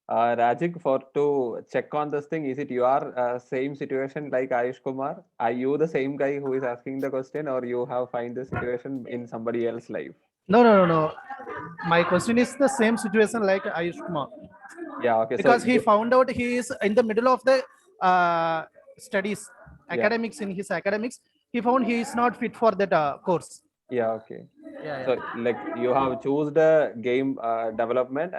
Rajik, for to check on this thing, is it your same situation like Ayush Kumar? Are you the same guy who is asking the question, or you have find the situation in somebody else's life? No. My question is the same situation like Ayush Kumar, Yeah, okay. So because he found out he is in the middle of the studies, yeah, academics. In his academics, he found he is not fit for that course. Yeah, okay. Yeah, So yeah. like you have choose the game development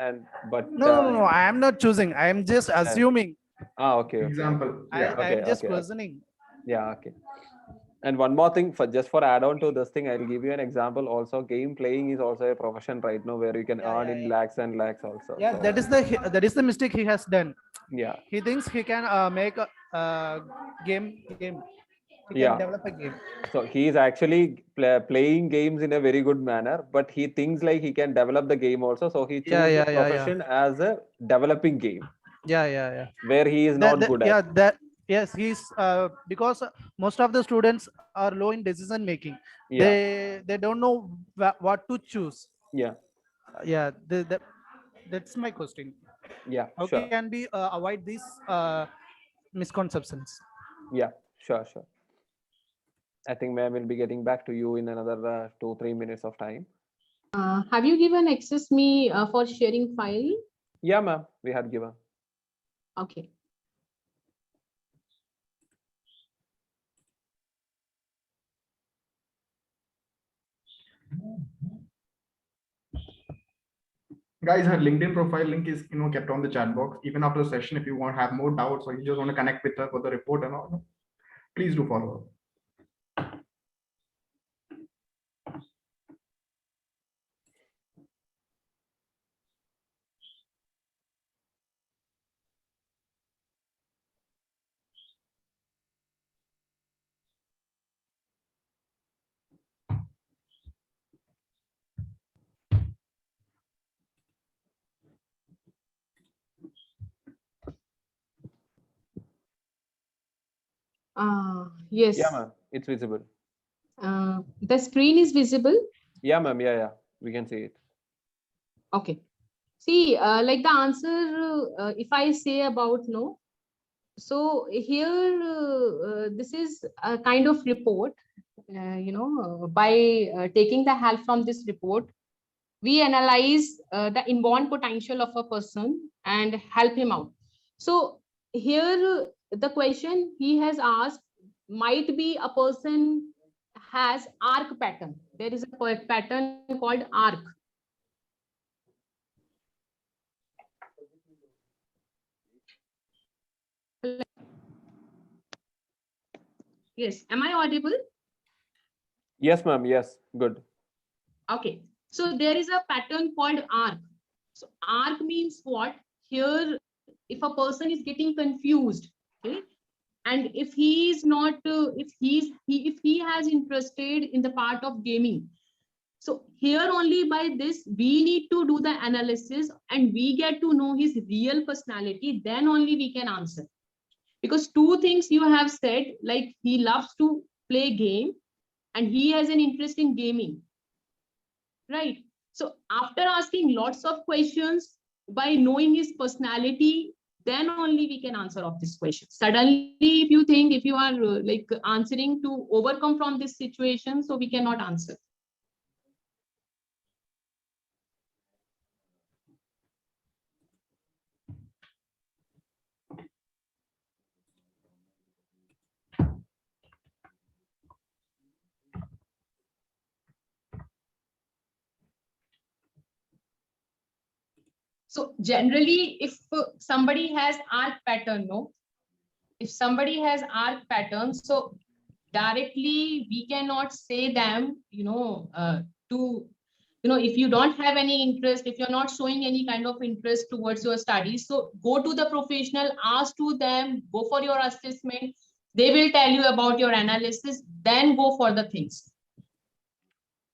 but No, I am not choosing. I am just assuming. okay, okay, Example, yeah. I okay, am just okay, okay. questioning. Yeah, okay. And one more thing, for just for add on to this thing, I'll give you an example. Also, game playing is also a profession right now where you can Yeah, earn yeah, in yeah. lakhs and lakhs also. Yeah, So, that is the mistake he has done. yeah, He thinks he can make a game. He can yeah. develop a game. So he is actually playing games in a very good manner, but he thinks like he can develop the game also. So he Yeah, choose this yeah, yeah, yeah. profession as a developing game Yeah, yeah, yeah. where he is not good at. Yeah, yes, he's because most of the students are low in decision making. Yeah, They don't know what to choose. yeah, Yeah, that's my question. yeah. How Sure. can we avoid these misconceptions? Yeah, sure, sure. I think ma'am will be getting back to you in another 2-3 minutes of time. Have you given access me for sharing file? Yeah, ma'am, we had given. Okay. Guys, her LinkedIn profile link is kept on the chat box. Even after the session, if you want to have more doubts or you just want to connect with her for the report and all, please do follow her. Yes. Yeah, ma'am, it's visible. The screen is visible. Yeah, ma'am, yeah, we can see it. Okay. See, like the answer, if I say about no, so here, this is a kind of report, by taking the help from this report, we analyze the inborn potential of a person and help him out. So here, the question he has asked might be a person has arc pattern. There is a pattern called arc. Yes, am I audible? Yes, ma'am, yes, good. Okay, so there is a pattern called arc. So arc means what? Here, if a person is getting confused, okay, and if he is not, if he has interested in the part of gaming, so here only by this we need to do the analysis and we get to know his real personality. Then only we can answer. Because two things you have said, like he loves to play game and he has an interest in gaming, right? So after asking lots of questions, by knowing his personality, then only we can answer of this question. Suddenly, if you think, if you are like answering to overcome from this situation, so we cannot answer. So generally, if somebody has arc pattern, no, if somebody has arc pattern, so directly we cannot say them, to, if you don't have any interest, if you're not showing any kind of interest towards your studies, so go to the professional, ask to them, go for your assessment. They will tell you about your analysis, then go for the things.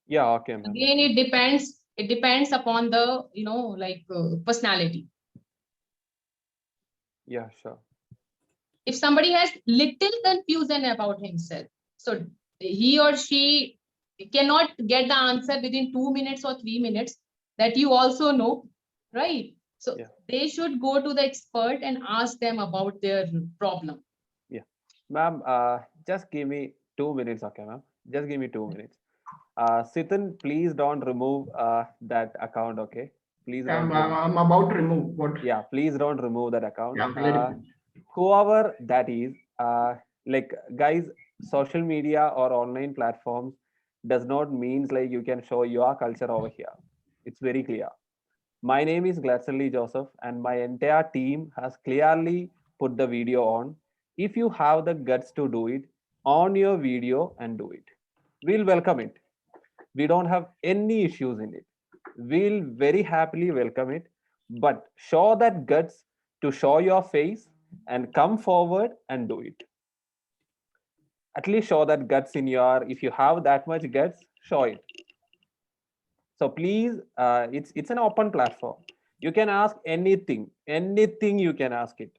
Yeah, okay, ma'am. Again, it depends upon the, personality. Yeah, sure. If somebody has little confusion about himself, so he or she cannot get the answer within 2 minutes or 3 minutes, that you also know, right? So Yeah. they should go to the expert and ask them about their problem. Yeah, ma'am, just give me 2 minutes, okay, ma'am? Just give me 2 minutes. Sitan, please don't remove that account, okay? Please don't. I'm about to remove what. Yeah, please don't remove that account. Yeah, let it be. Whoever that is, like guys, social media or online platforms, does not means like you can show your culture over here. It's very clear. My name is Gladstone Joseph, and my entire team has clearly put the video on. If you have the guts to do it, on your video and do it. We'll welcome it. We don't have any issues in it. We'll very happily welcome it, but show that guts to show your face and come forward and do it. At least show that guts in your, if you have that much guts, show it. So please, it's an open platform. You can ask anything you can ask it,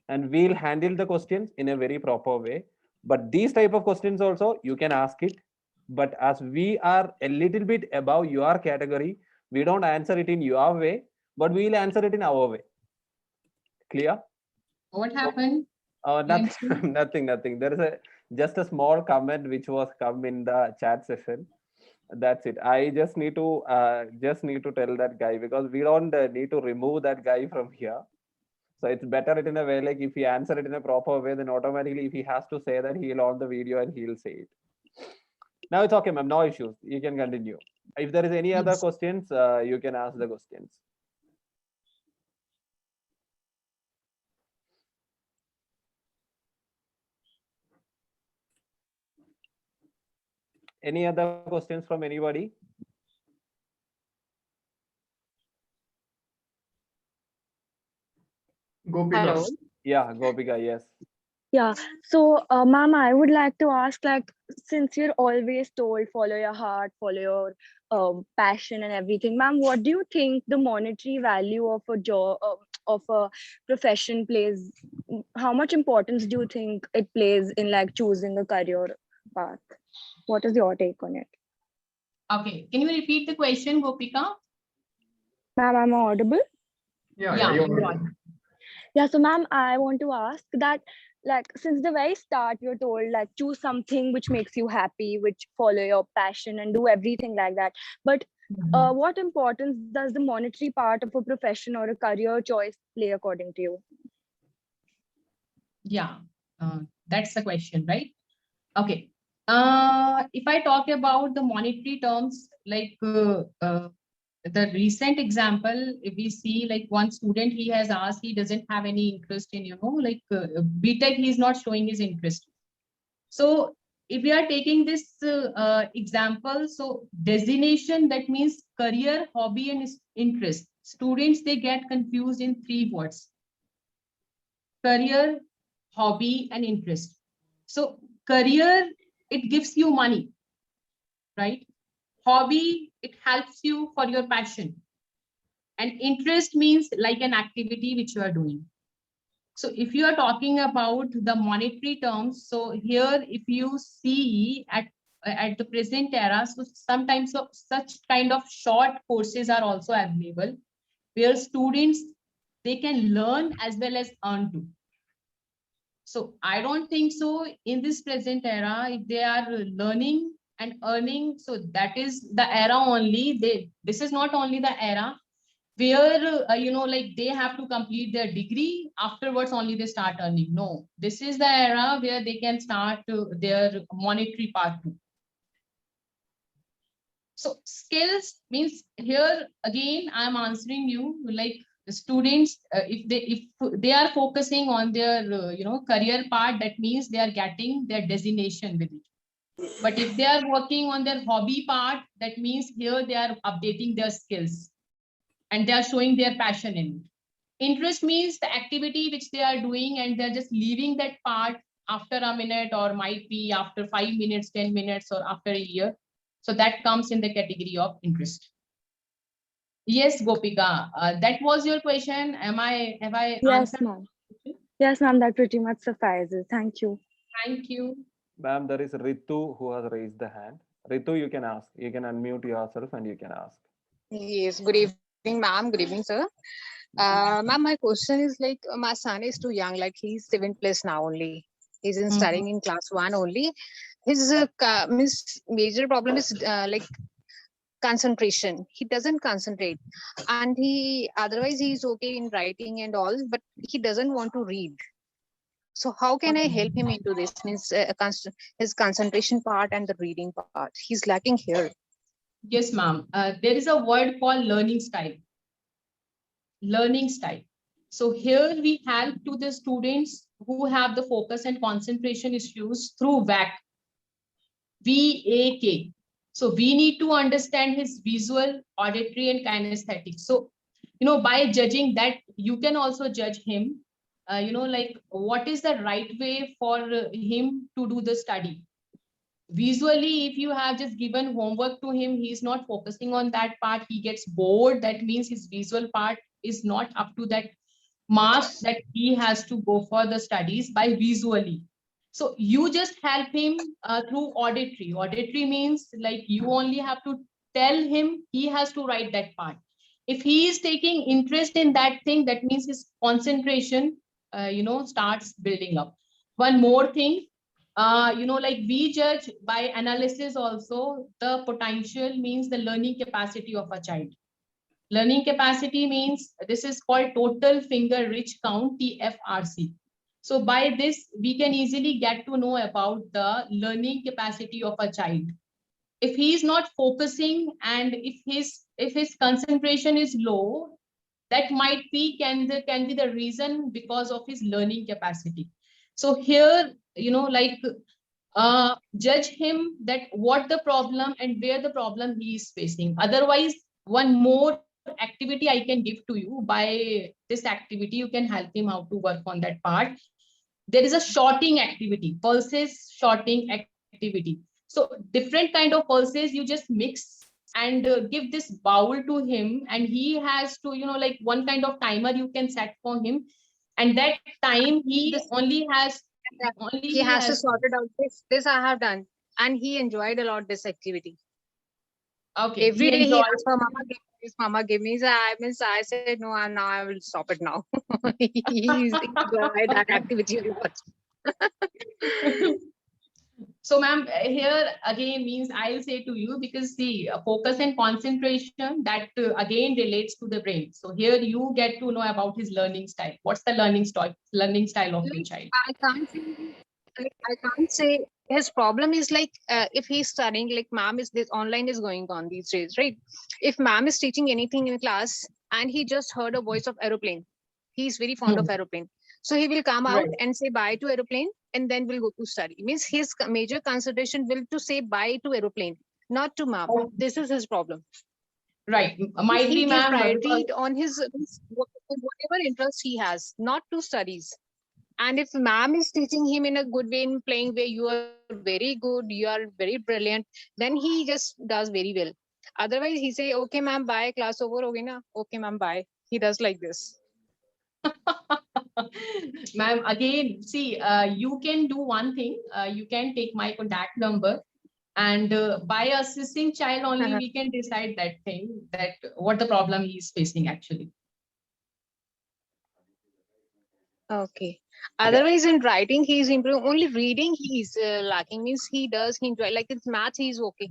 and we'll handle the questions in a very proper way. But these type of questions also you can ask it, but as we are a little bit above your category, we don't answer it in your way, but we'll answer it in our way. Clear? What happened? Nothing. Nothing. There is just a small comment which was come in the chat session. That's it. I just need to tell that guy, because we don't need to remove that guy from here. So it's better it in a way, like if he answer it in a proper way, then automatically if he has to say that, he'll on the video and he'll say it. Now it's okay, ma'am. No issues. You can continue. If there is any other Yes. questions, you can ask the questions. Any other questions from anybody? Gopika. Hello. Yeah, Gopika, yes. Yeah. So, ma'am, I would like to ask, like, since you're always told follow your heart, follow your passion and everything, ma'am, what do you think the monetary value of a job of a profession plays? How much importance do you think it plays in like choosing a career path? What is your take on it, Okay, can you repeat the question, Gopika? ma'am? I'm audible. Yeah, Yeah, you're you're audible. on. Yeah, so ma'am, I want to ask that, like, since the very start, you're told like choose something which makes you happy, which follow your passion and do everything like that. But what importance does the monetary part of a profession or a career choice play according to you? Yeah, that's the question, right? Okay. If I talk about the monetary terms, like the recent example, if we see like one student, he has asked, he doesn't have any interest in, like BTech, he's not showing his interest. So if we are taking this example, so designation, that means career, hobby, and interest. Students, they get confused in 3 words: career, hobby, and interest. So career, it gives you money, right? Hobby, it helps you for your passion. And interest means like an activity which you are doing. So if you are talking about the monetary terms, so here, if you see at the present era, so sometimes such kind of short courses are also available, where students, they can learn as well as earn too. So I don't think so in this present era, if they are learning and earning, so that is the era only. This is not only the era where, like they have to complete their degree, afterwards only they start earning. No, this is the era where they can start their monetary part too. So skills means, here again, I'm answering you, like the students, if they are focusing on their career part, that means they are getting their designation with it. But if they are working on their hobby part, that means here they are updating their skills and they are showing their passion in it. Interest means the activity which they are doing and they're just leaving that part after a minute, or might be after 5 minutes, 10 minutes, or after a year. So that comes in the category of interest. Yes, Gopika, that was your question. Have I Yes, answered? ma'am. Yes, ma'am. That pretty much suffices. Thank you. Thank you. Ma'am, there is Ritu who has raised the hand. Ritu, you can ask. You can unmute yourself and you can ask. Yes, good evening, ma'am. Good evening, sir. Ma'am, my question is like my son is too young, like he's 7+ now only. He's in studying in class 1 only. His major problem is like concentration. He doesn't concentrate, and he otherwise he's okay in writing and all, but he doesn't want to read. So how can I help him into this? Means his concentration part and the reading part. He's lacking here. Yes, ma'am. There is a word called learning style. Learning style. So here we help to the students who have the focus and concentration issues through VAK. VAK. So we need to understand his visual, auditory, and kinesthetic. So, by judging that, you can also judge him, like what is the right way for him to do the study. Visually, if you have just given homework to him, he's not focusing on that part, he gets bored. That means his visual part is not up to that mark that he has to go for the studies by visually. So you just help him through auditory. Auditory means like you only have to tell him, he has to write that part. If he is taking interest in that thing, that means his concentration, starts building up. One more thing, like we judge by analysis also, the potential means the learning capacity of a child. Learning capacity means this is called total finger reach count, TFRC. So by this, we can easily get to know about the learning capacity of a child. If he is not focusing and if his concentration is low, that might be can be the reason because of his learning capacity. So here, judge him that what the problem and where the problem he is facing. Otherwise, one more activity I can give to you. By this activity, you can help him how to work on that part. There is a shorting activity, pulses shorting activity. So different kind of pulses you just mix and give this bowl to him, and he has to, like one kind of timer you can set for him, and that time he only has He has to sort it out. This I have done, and he enjoyed a lot this activity. Okay. Every day he asked for mama, give me this, mama, give me. So I said no, and now I will stop it now. He's enjoyed that activity a lot. So ma'am, here again means I'll say to you, because see, focus and concentration, that again relates to the brain. So here you get to know about his learning style. What's the learning style of your child? I can't say his problem is like if he's studying, like ma'am is this online is going on these days, right? If ma'am is teaching anything in class and he just heard a voice of aeroplane, he's very fond of aeroplane. So he will come out and say bye to aeroplane, and then we'll go to study. Means his major concentration will to say bye to aeroplane, not to ma'am. This is his problem. Right. Might He be gives ma'am. priority on his whatever interest he has, not to studies. And if ma'am is teaching him in a good way, in playing way, you are very good, you are very brilliant, then he just does very well. Otherwise, he say, okay, ma'am, bye, class over, okay, na? Okay, ma'am, bye. He does like this. Ma'am, again, see, you can do one thing. You can take my contact number, and by assisting child only, we can decide that thing, that what the problem he is facing actually. Okay. Otherwise, in writing, he is improving. Only reading, he is lacking. Means he enjoy. Like it's math, he is okay.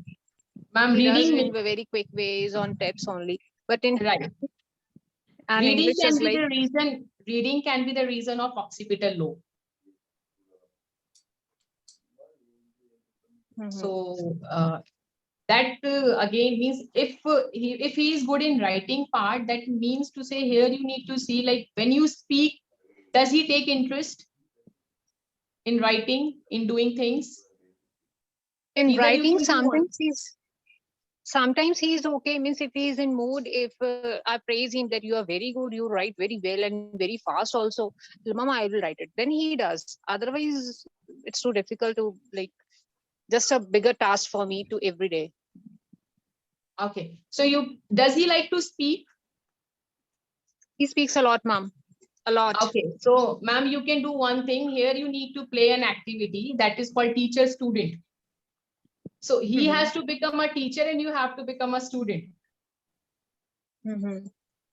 Ma'am, He does reading in very quick ways on tips only. But in right. and Reading English can is be like the reason. Reading can be the reason of occipital lobe. So that again means if he is good in writing part, that means to say here you need to see, like when you speak, does he take interest in writing, in doing things? in Either you writing, can do one. sometimes he is okay. Means if he is in mood, if I praise him that you are very good, you write very well and very fast also, mama, I will write it, then he does. Otherwise, it's too difficult to like just a bigger task for me to every day. Okay, so does he like to speak? He speaks a lot, ma'am. A lot. Okay, so ma'am, you can do one thing here. You need to play an activity that is called teacher student. So he has to become a teacher and you have to become a student.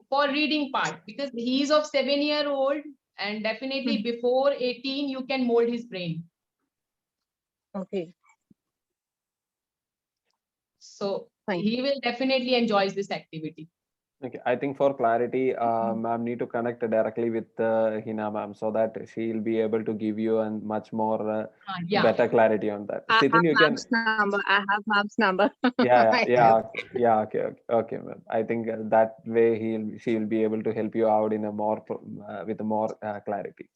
For reading part, because he is of 7-year-old, and definitely before 18, you can mold his brain. Okay. So Fine. he will definitely enjoy this activity. Okay, I think for clarity, ma'am need to connect directly with Hina ma'am so that she'll be able to give you a much more Yeah. better clarity on that. I Sitin, you have can. Ma'am's number. I have Ma'am's number. Yeah, I yeah, have. yeah. Okay, ma'am. I think that way she'll be able to help you out in a more with a more clarity.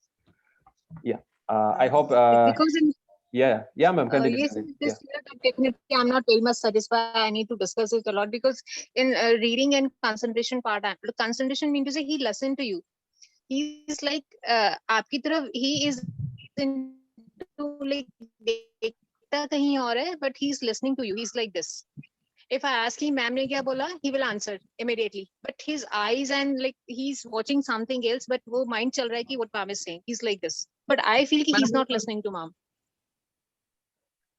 Yeah. I hope. Because in Yeah, ma'am. Continue. yes, continue. this year definitely I'm not very much satisfied. I need to discuss it a lot because in reading and concentration part, concentration means to say he listened to you. He's like आपकी तरफ he is into like देखता कहीं और है, but he's listening to you. He's like this. If I ask him, ma'am ने क्या बोला, he will answer immediately. But his eyes and like he's watching something else, but वो mind चल रहा है कि what ma'am is saying. He's like this. But I feel कि he's not listening to ma'am.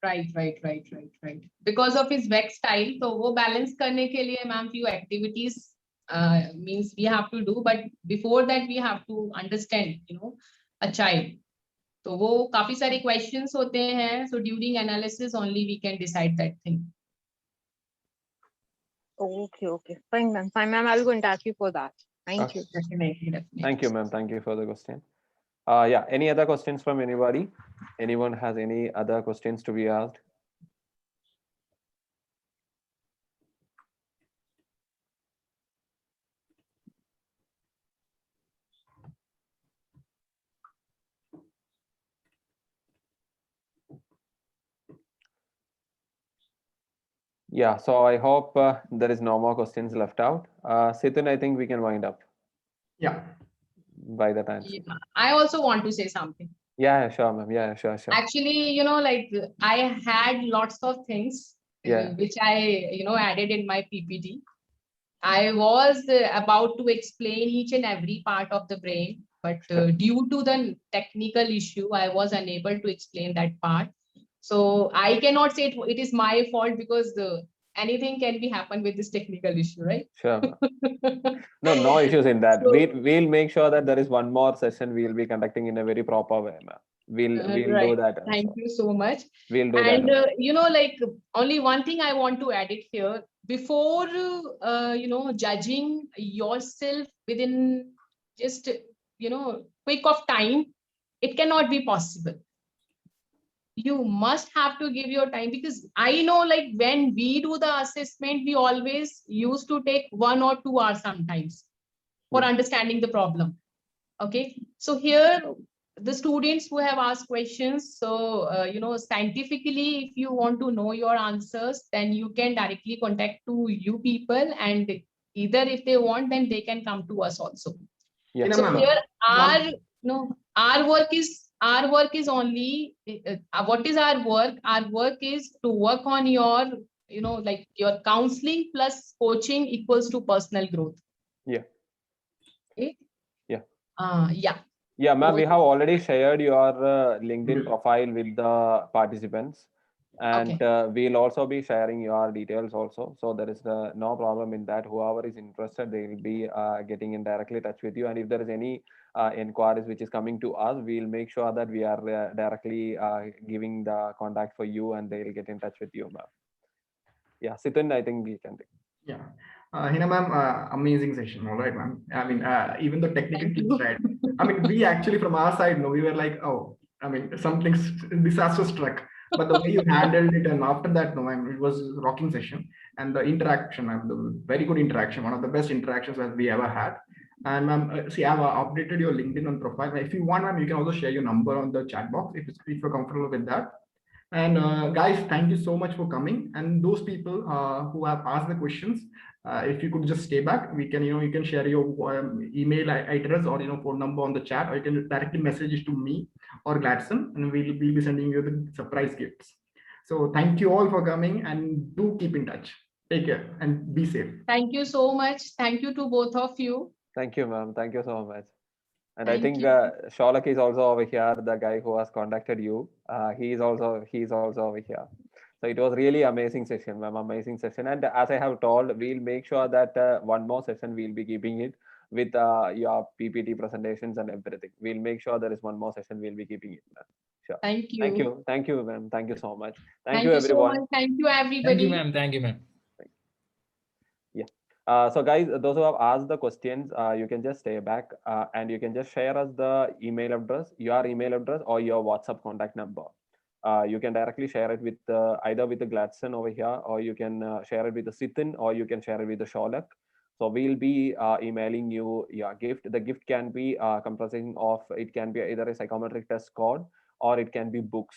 Right. Because of his vec style, तो वो balance करने के लिए ma'am few activities means we have to do, but before that we have to understand, a child. तो वो काफी सारे questions होते हैं, so during analysis only we can decide that thing. Okay. Fine, ma'am. I will go and ask you for that. Thank you. Definitely. Thank you, ma'am. Thank you for the question. Yeah. Any other questions from anybody? Anyone has any other questions to be asked? Yeah, so I hope there is no more questions left out. Sitin, I think we can wind up Yeah. by the time. Yeah. I also want to say something. Yeah, sure, ma'am. Yeah, sure. Actually, like I had lots of things Yeah. which I, added in my PPT. I was about to explain each and every part of the brain, but due to the technical issue, I was unable to explain that part. So I cannot say it is my fault because anything can be happen with this technical issue, right? Sure. No issues in that. So- We'll make sure that there is one more session we'll be conducting in a very proper way, ma'am. We'll Right. do that. Thank you so much. We'll do And that. like only one thing I want to add it here before judging yourself within just quick of time, it cannot be possible. You must have to give your time, because I know like when we do the assessment, we always used to take 1 or 2 hours sometimes for understanding the problem. Okay, so here the students who have asked questions, so scientifically, if you want to know your answers, then you can directly contact to you people, and either if they want, then they can come to us also. Yeah. So here our work is only what is our work? Our work is to work on your like your counseling plus coaching equals to personal growth. Yeah. Okay. Yeah. Yeah. Yeah, ma'am, we have already shared your LinkedIn profile with the participants, and we'll also be sharing your details also. So there is no problem in that. Whoever is interested, they will be getting in directly touch with you. And if there is any inquiries which is coming to us, we'll make sure that we are directly giving the contact for you, and they'll get in touch with you, ma'am. Yeah, Sitin, I think we can. Yeah. Hina ma'am, amazing session. All right, ma'am. I mean, even though technically, right? I mean, we actually from our side, we were like, oh, I mean, something disaster struck. But the way you handled it, and after that, no, I mean, it was a rocking session, and the interaction, the very good interaction, one of the best interactions that we ever had. And ma'am, see, I've updated your LinkedIn on profile. If you want, ma'am, you can also share your number on the chat box if you're comfortable with that. And guys, thank you so much for coming. And those people who have asked the questions, if you could just stay back, we can, you can share your email address or phone number on the chat, or you can directly message it to me or Gladson, and we'll be sending you the surprise gifts. So thank you all for coming, and do keep in touch. Take care and be safe. Thank you so much. Thank you to both of you. Thank you, ma'am. Thank you so much. And Thank I think you. Sholak is also over here, the guy who has contacted you. He's also over here. So it was really amazing session, ma'am, amazing session. And as I have told, we'll make sure that one more session we'll be keeping it with your PPT presentations and everything. We'll make sure there is one more session we'll be keeping it. Sure. Thank you. Thank you, ma'am. Thank you so much. Thank you, you everyone. so much. Thank you, everybody. Thank you, ma'am. Yeah. So guys, those who have asked the questions, you can just stay back and you can just share us the email address, your email address or your WhatsApp contact number. You can directly share it with either with the Gladson over here, or you can share it with the Sitin, or you can share it with the Sholak. So we'll be emailing you your gift. The gift can be comprising of, it can be either a psychometric test code or it can be books.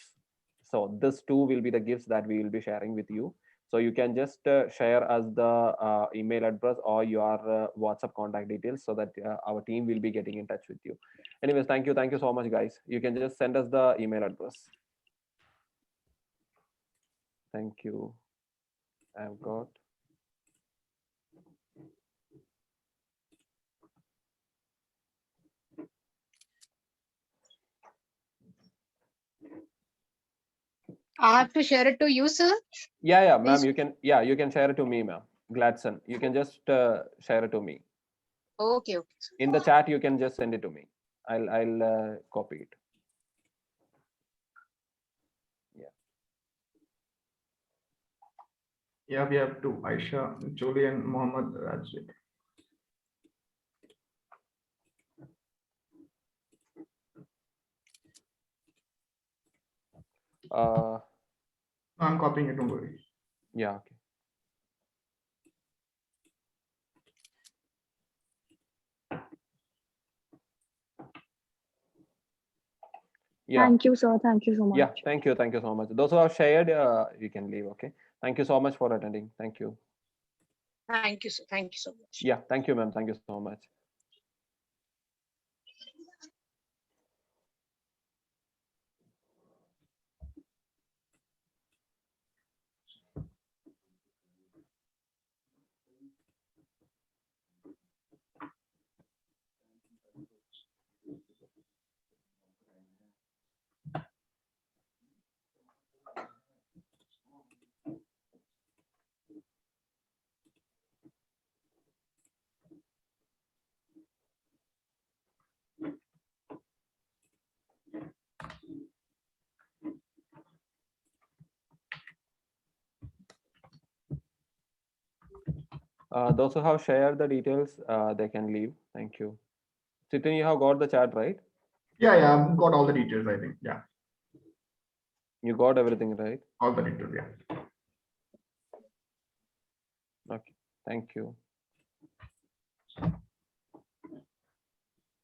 So this two will be the gifts that we will be sharing with you. So you can just share us the email address or your WhatsApp contact details so that our team will be getting in touch with you. Anyways, thank you so much, guys. You can just send us the email address. Thank you. I've got. I have to share it to you, sir. Yeah, ma'am. Please. You can. Yeah, you can share it to me, ma'am. Gladson. You can just share it to me. Okay. In the chat, you can just send it to me. I'll copy it. Yeah, we have two, Aisha, Jolie, and Mohammed Rajit. I'm copying it, don't worry. Yeah, okay. Yeah. Thank you, sir. Thank you so much. Yeah, thank you so much. Those who have shared, you can leave. Okay. Thank you so much for attending. Thank you. Thank you, sir. Thank you so much. Yeah, thank you, ma'am. Thank you so much. Those who have shared the details, they can leave. Thank you. Sitin, you have got the chat, right? Yeah, I've got all the details, I think. Yeah, You got everything, right? all the details, yeah. Okay. Thank you.